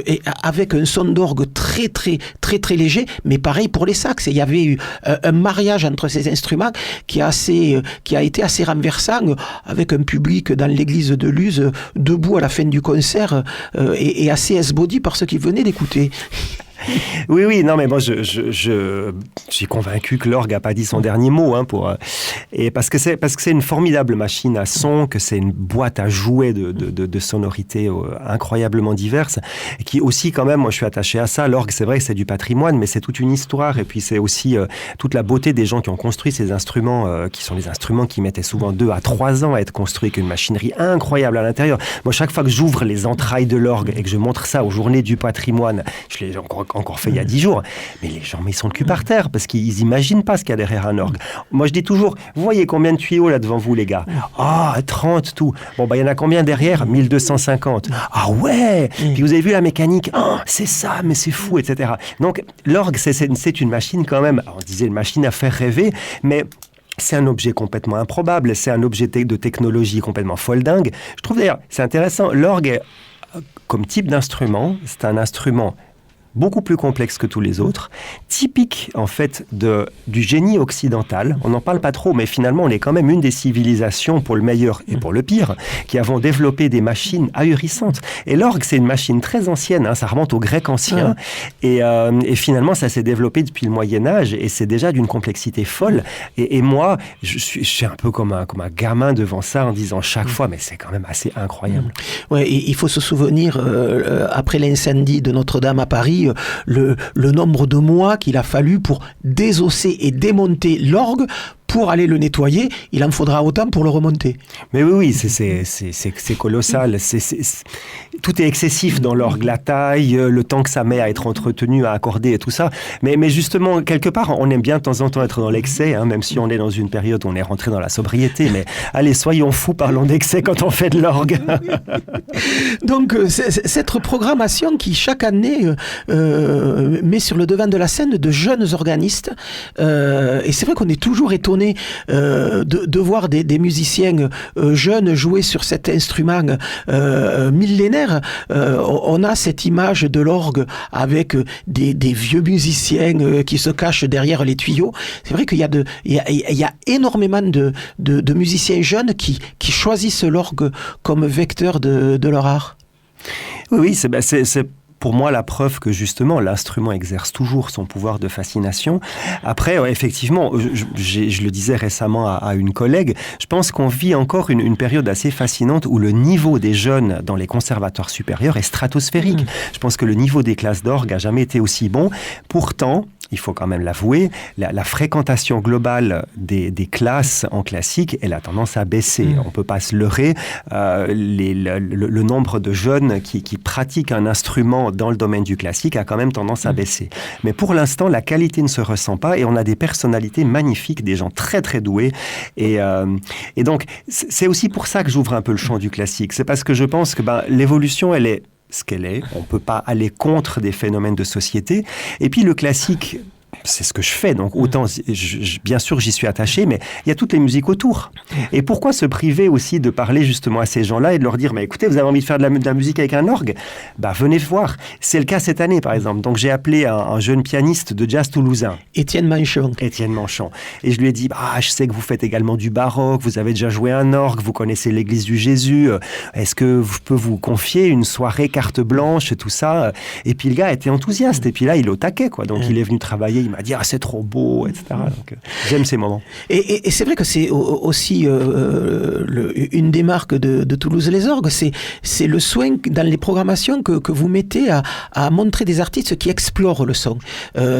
et avec un son d'orgue très très très très léger, mais pareil pour les sax. Et il y avait eu un mariage entre ces instruments qui a été assez renversant, avec un public dans l'église de Luz debout à la fin du concert et assez esbaudi par ceux qui venaient d'écouter. Oui, non, mais moi, je suis convaincu que l'orgue n'a pas dit son dernier mot, et parce que c'est une formidable machine à son, que c'est une boîte à jouer de sonorités incroyablement diverses, et qui aussi, quand même, moi, je suis attaché à ça. L'orgue, c'est vrai que c'est du patrimoine, mais c'est toute une histoire, et puis c'est aussi toute la beauté des gens qui ont construit ces instruments, qui sont des instruments qui mettaient souvent 2 à 3 ans à être construits, avec une machinerie incroyable à l'intérieur. Moi, chaque fois que j'ouvre les entrailles de l'orgue et que je montre ça aux journées du patrimoine, je l'ai encore fait il y a 10 jours, mais les gens, ils sont le cul par terre parce qu'ils imaginent pas ce qu'il y a derrière un orgue. Moi, je dis toujours, vous voyez combien de tuyaux là devant vous, les gars? 30 tout. Bon, il y en a combien derrière? 1250. Ah ouais. Puis vous avez vu la mécanique? C'est ça, mais c'est fou, etc. Donc, l'orgue, c'est une machine quand même. On disait une machine à faire rêver, mais c'est un objet complètement improbable. C'est un objet de technologie complètement folle dingue. Je trouve d'ailleurs, c'est intéressant, l'orgue comme type d'instrument, c'est un instrument beaucoup plus complexe que tous les autres, typique en fait du génie occidental. On n'en parle pas trop, mais finalement on est quand même une des civilisations, pour le meilleur et pour le pire, qui avons développé des machines ahurissantes. Et l'orgue, c'est une machine très ancienne, ça remonte au grec ancien, et finalement ça s'est développé depuis le Moyen-Âge, et c'est déjà d'une complexité folle. Et moi, je suis un peu comme un gamin devant ça, en disant chaque fois, mais c'est quand même assez incroyable. Ouais, il faut se souvenir, après l'incendie de Notre-Dame à Paris, le nombre de mois qu'il a fallu pour désosser et démonter l'orgue pour aller le nettoyer, il en faudra autant pour le remonter. Mais oui, c'est colossal. Tout est excessif dans l'orgue, la taille, le temps que ça met à être entretenu, à accorder et tout ça. Mais justement, quelque part, on aime bien de temps en temps être dans l'excès, même si on est dans une période où on est rentré dans la sobriété. Mais allez, soyons fous, parlons d'excès quand on fait de l'orgue. Donc, cette programmation qui, chaque année, met sur le devant de la scène de jeunes organistes. Et c'est vrai qu'on est toujours étonné de voir des musiciens jeunes jouer sur cet instrument millénaire. On a cette image de l'orgue avec des vieux musiciens qui se cachent derrière les tuyaux. C'est vrai qu'il y a énormément de musiciens jeunes qui choisissent l'orgue comme vecteur de leur art. Oui, c'est pour moi la preuve que justement l'instrument exerce toujours son pouvoir de fascination. Après, effectivement, je le disais récemment à une collègue, je pense qu'on vit encore une période assez fascinante où le niveau des jeunes dans les conservatoires supérieurs est stratosphérique. Je pense que le niveau des classes d'orgue n'a jamais été aussi bon. Pourtant, il faut quand même l'avouer, la fréquentation globale des classes en classique, elle a tendance à baisser. On ne peut pas se leurrer. Le nombre de jeunes qui pratiquent un instrument dans le domaine du classique a quand même tendance à baisser. Mais pour l'instant, la qualité ne se ressent pas et on a des personnalités magnifiques, des gens très très doués. Et donc, c'est aussi pour ça que j'ouvre un peu le champ du classique. C'est parce que je pense que l'évolution, elle est ce qu'elle est. On ne peut pas aller contre des phénomènes de société. Et puis le classique, c'est ce que je fais. Donc autant, bien sûr, j'y suis attaché, mais il y a toutes les musiques autour. Et pourquoi se priver aussi de parler justement à ces gens-là et de leur dire, mais écoutez, vous avez envie de faire de la musique avec un orgue ? Venez voir. C'est le cas cette année, par exemple. Donc j'ai appelé un jeune pianiste de jazz toulousain. Étienne Manchon. Et je lui ai dit, je sais que vous faites également du baroque, vous avez déjà joué un orgue, vous connaissez l'église du Jésus. Est-ce que je peux vous confier une soirée carte blanche et tout ça ? Et puis le gars était enthousiaste. Et puis là, il est au taquet, quoi. Donc il est venu travailler. Il m'a dit c'est trop beau, etc. Donc, j'aime ces moments. Et c'est vrai que c'est aussi une des marques de Toulouse les Orgues, c'est le soin dans les programmations que vous mettez à montrer des artistes qui explorent le son.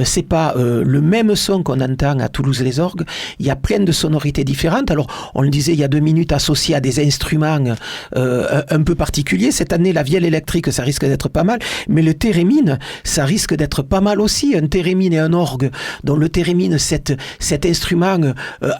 C'est pas le même son qu'on entend à Toulouse les Orgues. Il y a plein de sonorités différentes. Alors on le disait il y a 2 minutes, associées à des instruments un peu particuliers. Cette année la vielle électrique ça risque d'être pas mal, mais le thérémine ça risque d'être pas mal aussi. Un thérémine et un orgue dont le thérémine, cet instrument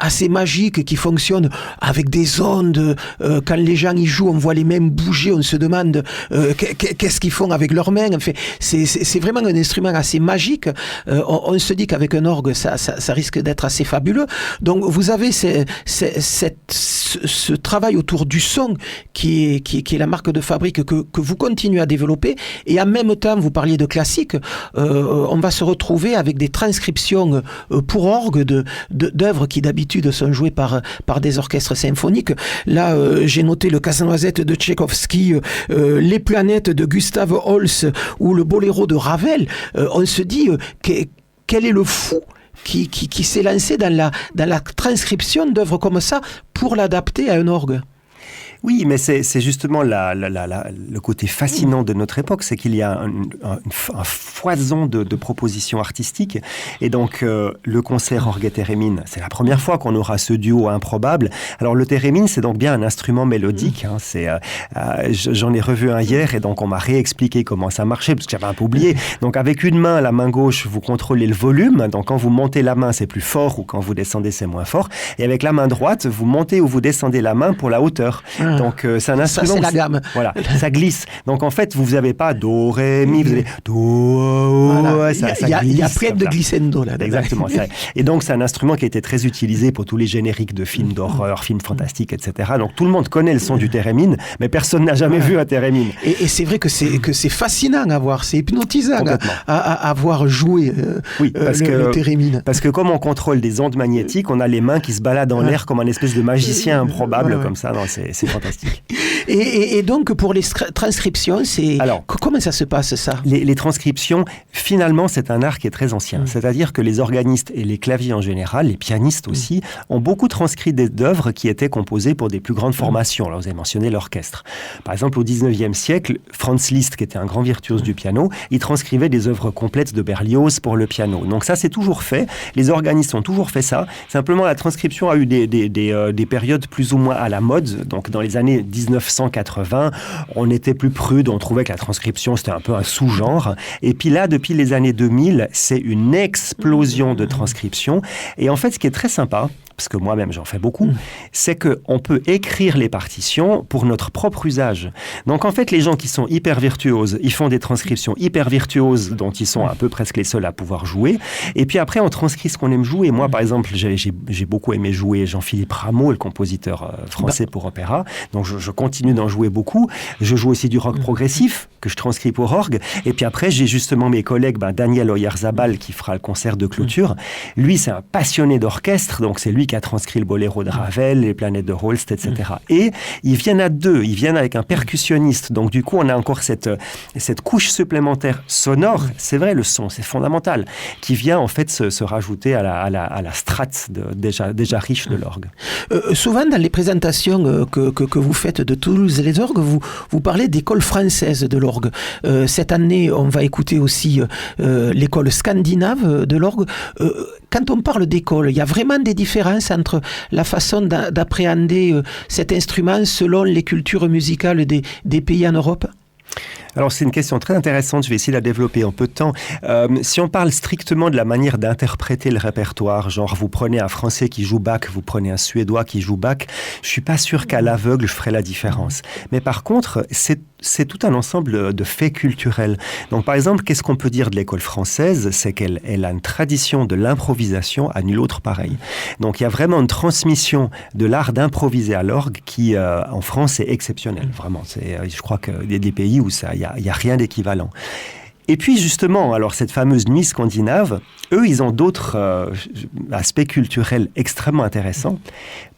assez magique qui fonctionne avec des ondes. Quand les gens y jouent, on voit les mains bouger, on se demande qu'est-ce qu'ils font avec leurs mains. Enfin, c'est vraiment un instrument assez magique. On se dit qu'avec un orgue, ça risque d'être assez fabuleux. Donc vous avez ce travail autour du son qui est la marque de fabrique que vous continuez à développer. Et en même temps, vous parliez de classique, on va se retrouver avec des transcriptions pour orgue d'œuvres qui d'habitude sont jouées par des orchestres symphoniques. Là, j'ai noté le Casse-Noisette de Tchaïkovski, les planètes de Gustav Holst ou le Boléro de Ravel. On se dit quel est le fou qui s'est lancé dans la transcription d'œuvres comme ça pour l'adapter à un orgue. Oui, mais c'est justement le côté fascinant de notre époque, c'est qu'il y a un foison de propositions artistiques. Et donc, le concert orgue et thérémine, c'est la première fois qu'on aura ce duo improbable. Alors, le thérémine, c'est donc bien un instrument mélodique. J'en ai revu un hier et donc on m'a réexpliqué comment ça marchait, parce que j'avais un peu oublié. Donc, avec une main, la main gauche, vous contrôlez le volume. Donc, quand vous montez la main, c'est plus fort, ou quand vous descendez, c'est moins fort. Et avec la main droite, vous montez ou vous descendez la main pour la hauteur. Donc c'est un instrument. Ça, c'est la gamme. Voilà, ça glisse. Donc en fait, vous n'avez pas do, ré, mi, vous avez do, voilà. ça Il y a glisse plein de glissando là. Exactement. Et donc c'est un instrument qui a été très utilisé pour tous les génériques de films d'horreur, films fantastiques, etc. Donc tout le monde connaît le son du thérémine, mais personne n'a jamais vu un thérémine. Et c'est vrai que c'est fascinant à voir, c'est hypnotisant à voir jouer le thérémine. Parce que comme on contrôle des ondes magnétiques, on a les mains qui se baladent en l'air comme un espèce de magicien improbable comme ça. Non, c'est fantastique. Et donc pour les transcriptions, comment ça se passe ça ? Les transcriptions, finalement, c'est un art qui est très ancien. C'est-à-dire que les organistes et les claviers en général, les pianistes aussi, ont beaucoup transcrit d'œuvres qui étaient composées pour des plus grandes formations. Alors vous avez mentionné l'orchestre. Par exemple, au 19e siècle, Franz Liszt, qui était un grand virtuose du piano, il transcrivait des œuvres complètes de Berlioz pour le piano. Donc ça, c'est toujours fait. Les organistes ont toujours fait ça. Simplement, la transcription a eu des périodes plus ou moins à la mode. Donc dans les années 1980, on était plus prude, on trouvait que la transcription, c'était un peu un sous-genre. Et puis là, depuis les années 2000, c'est une explosion de transcription. Et en fait, ce qui est très sympa, parce que moi-même j'en fais beaucoup, c'est qu'on peut écrire les partitions pour notre propre usage. Donc en fait, les gens qui sont hyper virtuoses, ils font des transcriptions hyper virtuoses dont ils sont un peu presque les seuls à pouvoir jouer. Et puis après, on transcrit ce qu'on aime jouer. Moi, par exemple, j'ai beaucoup aimé jouer Jean-Philippe Rameau, le compositeur français pour opéra. Donc je continue d'en jouer beaucoup. Je joue aussi du rock progressif que je transcris pour orgue. Et puis après, j'ai justement mes collègues, Daniel Oyarzabal qui fera le concert de clôture. Lui, c'est un passionné d'orchestre, donc c'est lui qui a transcrit le boléro de Ravel, les planètes de Holst, etc. Et ils viennent à deux, ils viennent avec un percussionniste. Donc du coup, on a encore cette couche supplémentaire sonore. C'est vrai, le son, c'est fondamental, qui vient en fait se rajouter à la strate déjà riche de l'orgue. Souvent, dans les présentations que vous faites de Toulouse et les orgues, vous parlez d'école française de l'orgue. Cette année, on va écouter aussi l'école scandinave de l'orgue. Quand on parle d'école, il y a vraiment des différences entre la façon d'appréhender cet instrument selon les cultures musicales des pays en Europe ? Alors c'est une question très intéressante, je vais essayer de la développer en peu de temps. Si on parle strictement de la manière d'interpréter le répertoire, genre vous prenez un Français qui joue Bach, vous prenez un Suédois qui joue Bach, je suis pas sûr qu'à l'aveugle je ferai la différence. Mais par contre, c'est tout un ensemble de faits culturels. Donc par exemple, qu'est-ce qu'on peut dire de l'école française ? C'est qu'elle a une tradition de l'improvisation à nul autre pareil. Donc il y a vraiment une transmission de l'art d'improviser à l'orgue qui, en France, est exceptionnelle. Vraiment, je crois qu'il y a des pays où il n'y a rien d'équivalent. Et puis justement, alors cette fameuse nuit scandinave, eux, ils ont d'autres aspects culturels extrêmement intéressants.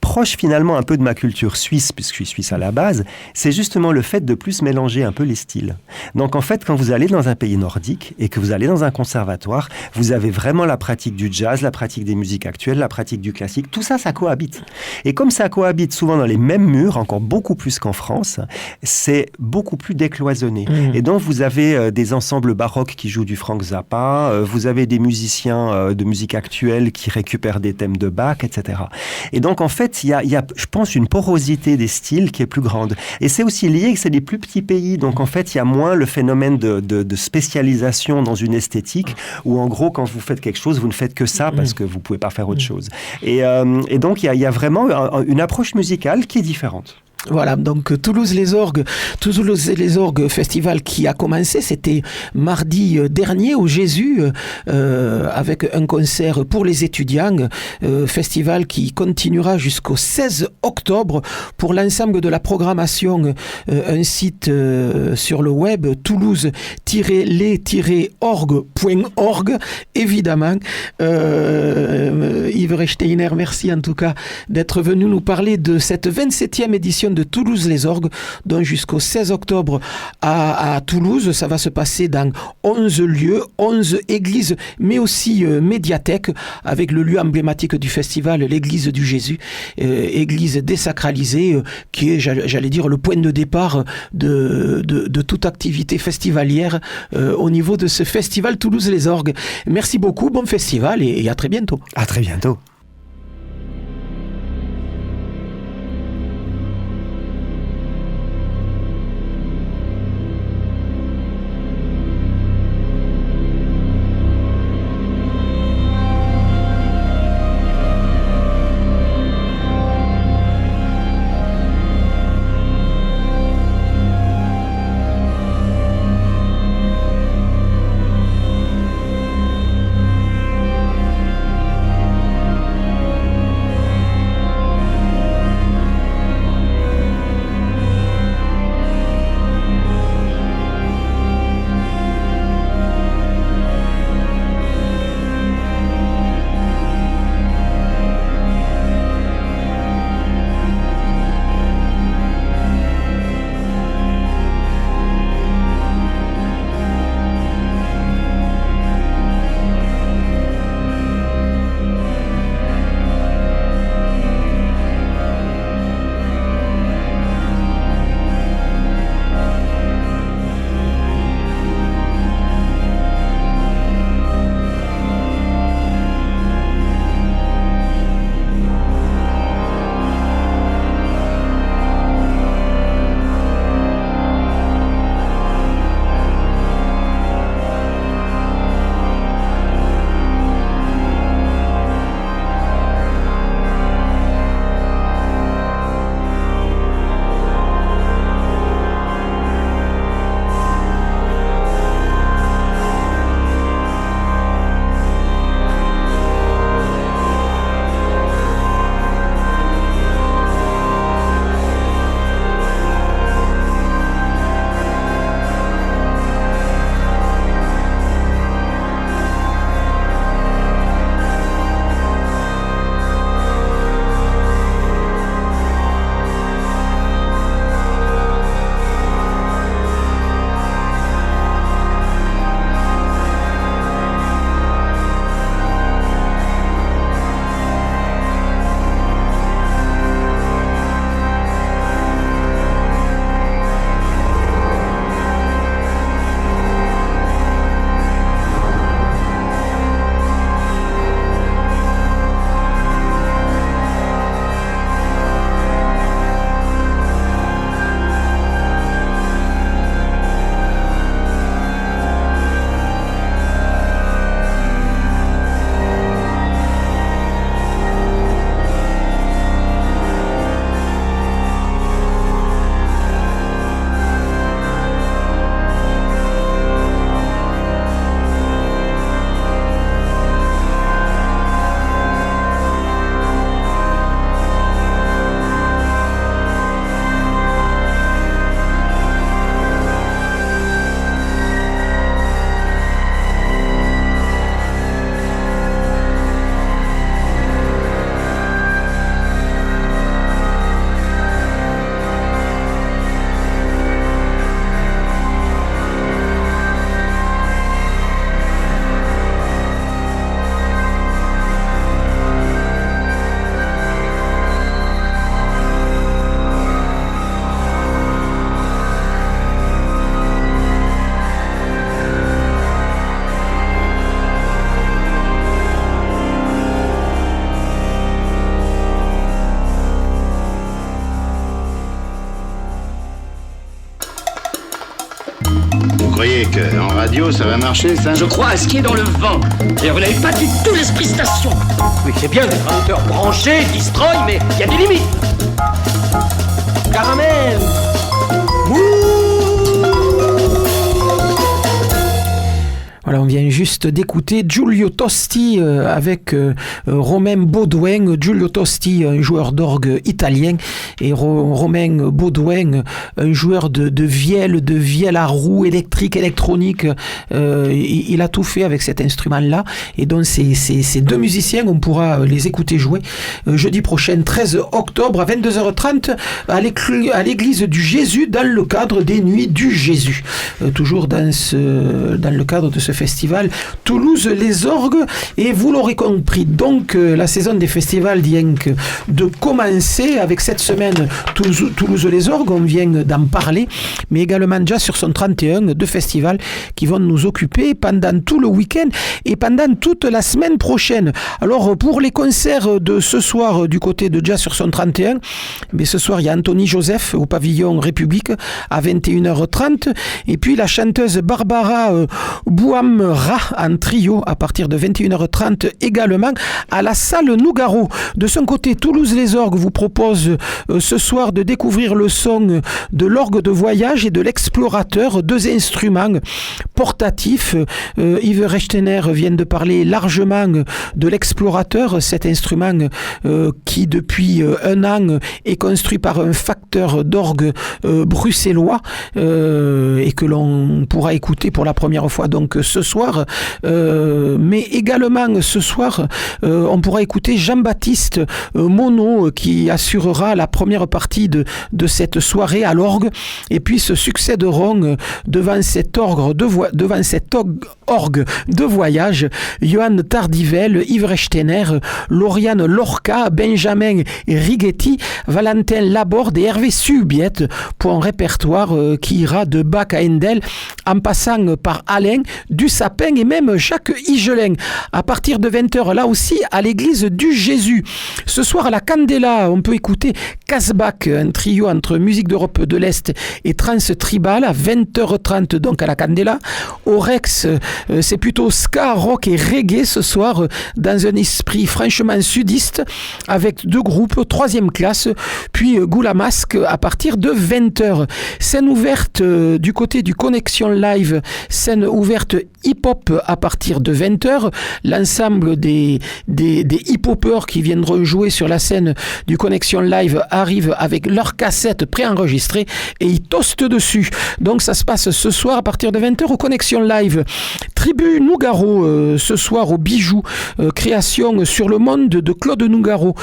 Proche finalement un peu de ma culture suisse, puisque je suis suisse à la base, c'est justement le fait de plus mélanger un peu les styles. Donc en fait, quand vous allez dans un pays nordique et que vous allez dans un conservatoire, vous avez vraiment la pratique du jazz, la pratique des musiques actuelles, la pratique du classique, tout ça, ça cohabite. Et comme ça cohabite souvent dans les mêmes murs, encore beaucoup plus qu'en France, c'est beaucoup plus décloisonné. Et donc vous avez des ensembles baroques qui jouent du Frank Zappa, vous avez des musiciens de musique actuelle qui récupèrent des thèmes de Bach, etc. Et donc en fait, il y a, je pense, une porosité des styles qui est plus grande. Et c'est aussi lié que c'est des plus petits pays. Donc, en fait, il y a moins le phénomène de spécialisation dans une esthétique où, en gros, quand vous faites quelque chose, vous ne faites que ça parce que vous ne pouvez pas faire autre chose. Et donc, il y a vraiment une approche musicale qui est différente. Voilà, donc Toulouse les Orgues festival qui a commencé, c'était mardi dernier au Jésus avec un concert pour les étudiants, festival qui continuera jusqu'au 16 octobre. Pour l'ensemble de la programmation, un site sur le web, toulouse-les-orgue.org, évidemment. Yves Rechsteiner, merci en tout cas d'être venu nous parler de cette 27e édition de Toulouse les Orgues, dont jusqu'au 16 octobre à Toulouse, ça va se passer dans 11 lieux, 11 églises, mais aussi médiathèques, avec le lieu emblématique du festival, l'église du Jésus, église désacralisée, qui est, j'allais dire, le point de départ de toute activité festivalière au niveau de ce festival Toulouse les Orgues. Merci beaucoup, bon festival et à très bientôt. À très bientôt. croyez qu'en radio, ça va marcher, ça? Je crois à ce qui est dans le vent. Et vous n'avez pas du tout l'esprit station. Oui, c'est bien d'être un auteur branché, destroy, mais il y a des limites. Caramel. Voilà, on vient juste d'écouter Giulio Tosti avec Romain Baudouin. Giulio Tosti, un joueur d'orgue italien, et Romain Baudouin, un joueur de vielle à roue électrique, électronique. Il a tout fait avec cet instrument-là. Et donc, ces deux musiciens, on pourra les écouter jouer jeudi prochain, 13 octobre, à 22h30, à l'église du Jésus, dans le cadre des Nuits du Jésus. Toujours dans le cadre de ce festival Toulouse les Orgues. Et vous l'aurez compris, donc la saison des festivals vient de commencer avec cette semaine Toulouse les Orgues, on vient d'en parler, mais également déjà sur son 31 de festivals qui vont nous occuper pendant tout le week-end et pendant toute la semaine prochaine. Alors pour les concerts de ce soir du côté de Jazz sur son 31, mais ce soir il y a Anthony Joseph au pavillon République à 21h30, et puis la chanteuse Barbara Bouamra en trio à partir de 21h30 également à la salle Nougaro. De son côté, Toulouse les Orgues vous propose ce soir de découvrir le son de l'orgue de voyage et de l'explorateur, deux instruments portatifs. Yves Rechtener vient de parler largement de l'explorateur, cet instrument qui depuis un an est construit par un facteur d'orgue bruxellois et que l'on pourra écouter pour la première fois donc ce soir, mais également ce soir on pourra écouter Jean-Baptiste Monod qui assurera la première partie de cette soirée à l'orgue, et puis se succéderont devant cet orgue de voyage Johan Tardivel, Yves Rechtener, Lauriane Lorca, Benjamin Righetti, Valentin Laborde et Hervé Subiette pour un répertoire qui ira de Bach à Handel en passant par Alain, du Sapin et même Jacques Higelin. À partir de 20h, là aussi, à l'église du Jésus. Ce soir, à la Candela, on peut écouter Casbah, un trio entre musique d'Europe de l'Est et trance tribal à 20h30, donc à la Candela. Au Rex, c'est plutôt ska, rock et reggae ce soir, dans un esprit franchement sudiste, avec deux groupes, troisième classe, puis Goula Masque à partir de 20h. Scène ouverte du côté du Connexion Live, scène ouverte hip-hop à partir de 20h. L'ensemble des hip-hopeurs qui viendront jouer sur la scène du Connexion Live arrivent avec leurs cassettes préenregistrées et ils toastent dessus. Donc ça se passe ce soir à partir de 20h au Connexion Live. Tribu Nougaro ce soir au Bijou, création sur le monde de Claude Nougaro.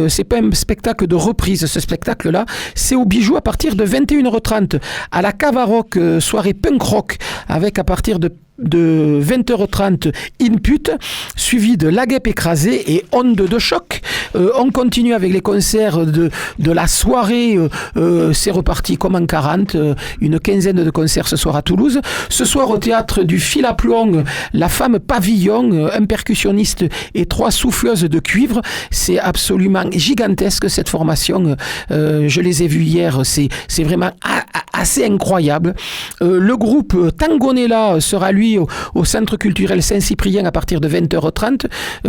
C'est pas un spectacle de reprise, ce spectacle-là, c'est au Bijou à partir de 21h30. À la Cavaroc, soirée punk rock avec à partir de 20h30 Input, suivi de La Guêpe écrasée et Onde de choc. On continue avec les concerts de la soirée. C'est reparti comme en 40, une quinzaine de concerts ce soir à Toulouse. Ce soir au théâtre du Fil à Plomb, La Femme Pavillon, un percussionniste et 3 souffleuses de cuivre. C'est absolument gigantesque cette formation. Je les ai vus hier, c'est vraiment assez incroyable. Le groupe Tangonella sera lui au Centre culturel Saint-Cyprien à partir de 20h30.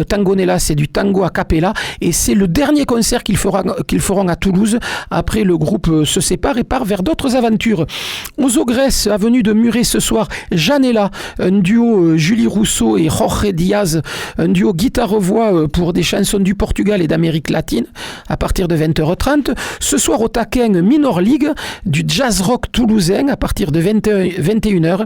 Tangonella, c'est du tango a cappella et c'est le dernier concert qu'ils feront à Toulouse. Après, le groupe se sépare et part vers d'autres aventures. Aux Ogresse, avenue de Muret ce soir, Janela, un duo Julie Rousseau et Jorge Diaz, un duo guitare-voix pour des chansons du Portugal et d'Amérique latine à partir de 20h30. Ce soir au Taquin, Minor League, du jazz rock toulousain à partir de 21h.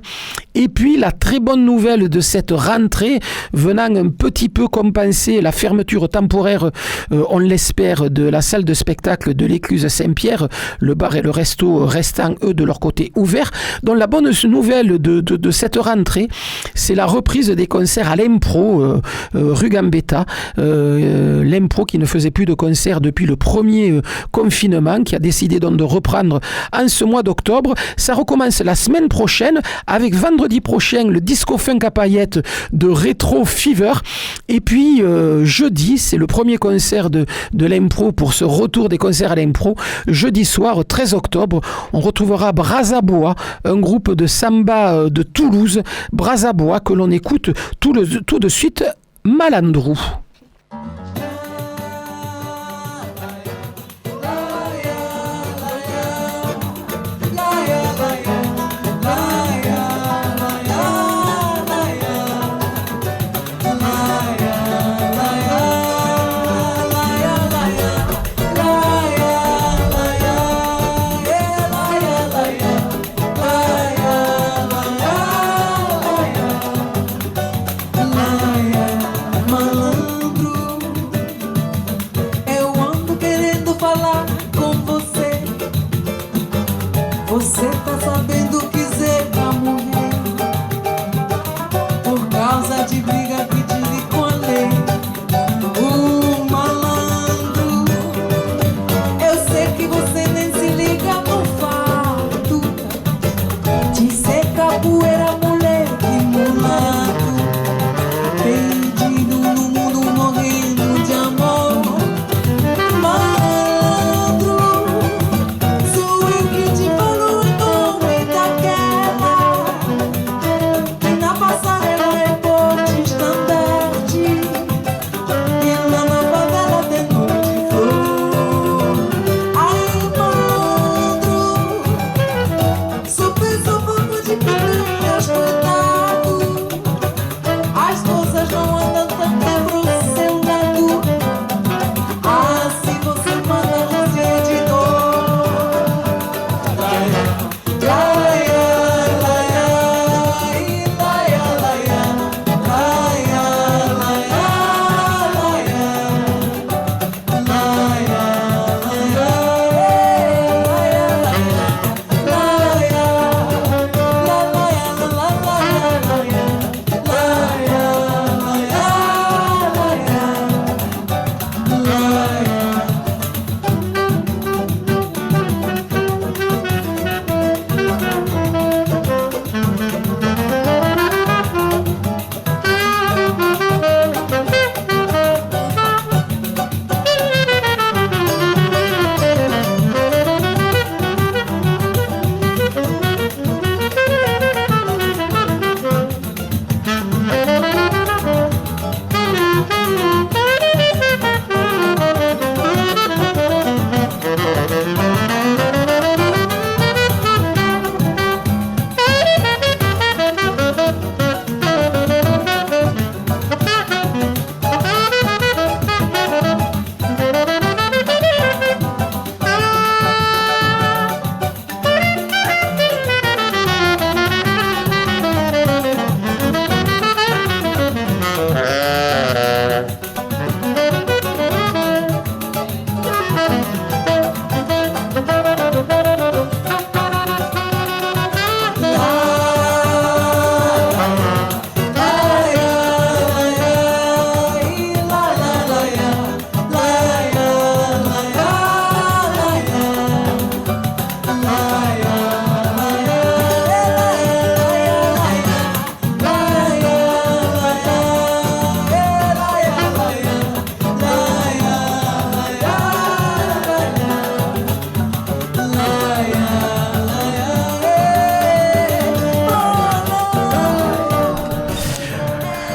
Et puis la très bonne nouvelle de cette rentrée, venant un petit peu compenser la fermeture temporaire, on l'espère, de la salle de spectacle de l'Écluse Saint-Pierre, le bar et le resto restant, eux, de leur côté ouverts. Donc la bonne nouvelle de cette rentrée, c'est la reprise des concerts à l'Impro, rue Gambetta. L'Impro qui ne faisait plus de concerts depuis le premier confinement, qui a décidé donc de reprendre en ce mois d'octobre. Ça recommence la semaine prochaine, avec vendredi prochain le disco funk à paillettes de Retro Fever. Et puis jeudi, c'est le premier concert de l'impro pour ce retour des concerts à l'impro. Jeudi soir, 13 octobre, on retrouvera Brazaboa, un groupe de samba de Toulouse. Brazaboa que l'on écoute tout de suite, Malandrou. Você tá sabendo que Zé vai morrer por causa de briga que tive com a lei. O malandro, eu sei que você nem se liga no fato de ser capoeira, moleque mulato, perdido no mundo, morrendo de amor.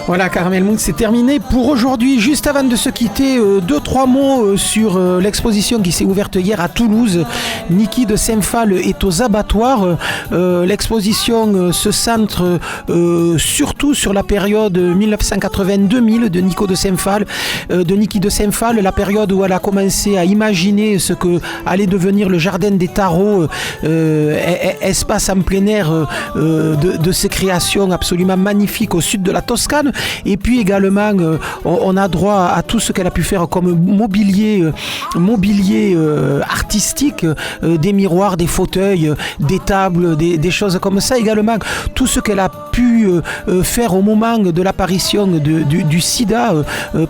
Voilà, Caramel Moon, c'est terminé pour aujourd'hui. Juste avant de se quitter, 2-3 mots sur l'exposition qui s'est ouverte hier à Toulouse. Niki de Saint-Phal est aux abattoirs. L'exposition se centre surtout sur la période 1980-2000 de Nico de Saint-Phal, de Niki de Saint-Phal, la période où elle a commencé à imaginer ce que allait devenir le jardin des tarots, espace en plein air de ses créations absolument magnifiques au sud de la Toscane. Et puis également, on a droit à tout ce qu'elle a pu faire comme mobilier artistique, des miroirs, des fauteuils, des tables, des choses comme ça. Également, tout ce qu'elle a pu faire au moment de l'apparition du sida.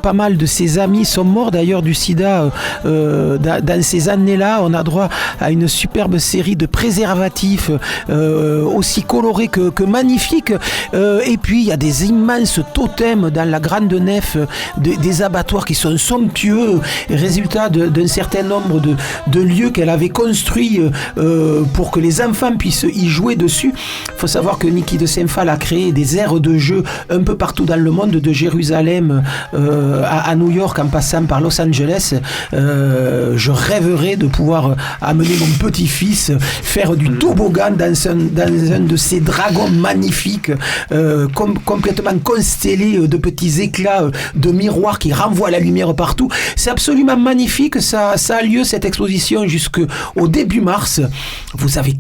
Pas mal de ses amis sont morts d'ailleurs du sida dans ces années-là. On a droit à une superbe série de préservatifs aussi colorés que magnifiques. Et puis il y a des immenses totems dans la grande nef des abattoirs qui sont somptueux, résultat d'un certain nombre de lieux qu'elle avait construits pour que les enfants puissent y jouer dessus. Il faut savoir que Niki de Saint-Phalle a créé des aires de jeu un peu partout dans le monde, de Jérusalem à New York en passant par Los Angeles. Je rêverais de pouvoir amener mon petit-fils faire du toboggan dans un de ces dragons magnifiques, complètement constellés de petits éclats de miroirs qui renvoient la lumière partout. C'est absolument magnifique. Ça a lieu, cette exposition, jusqu'au début mars. Vous avez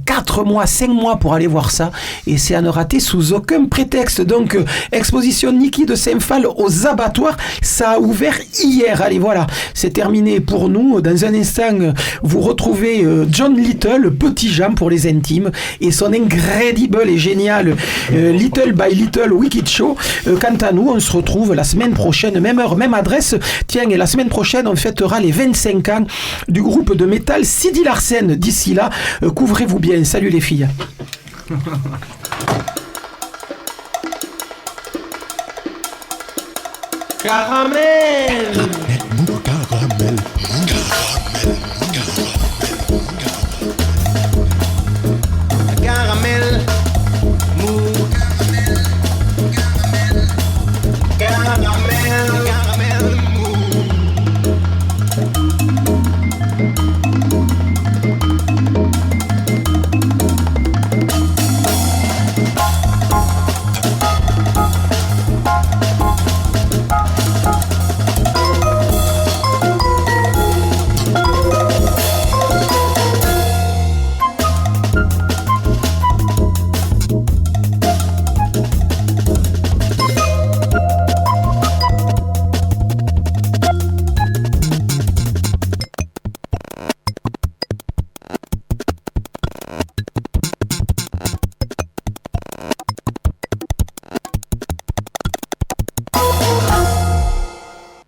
5 mois pour aller voir ça, et c'est à ne rater sous aucun prétexte. Donc, exposition Niki de Saint-Phalle aux abattoirs, ça a ouvert hier. Allez, voilà, c'est terminé pour nous. Dans un instant, vous retrouvez John Little, Petit Jean pour les intimes, et son incredible et génial Little by Little Wicked Show. Quant à nous, on se retrouve la semaine prochaine, même heure, même adresse. Tiens, et la semaine prochaine, on fêtera les 25 ans du groupe de métal Sidi Larsen. D'ici là, couvrez-vous bien. Salut les filles. Caramel.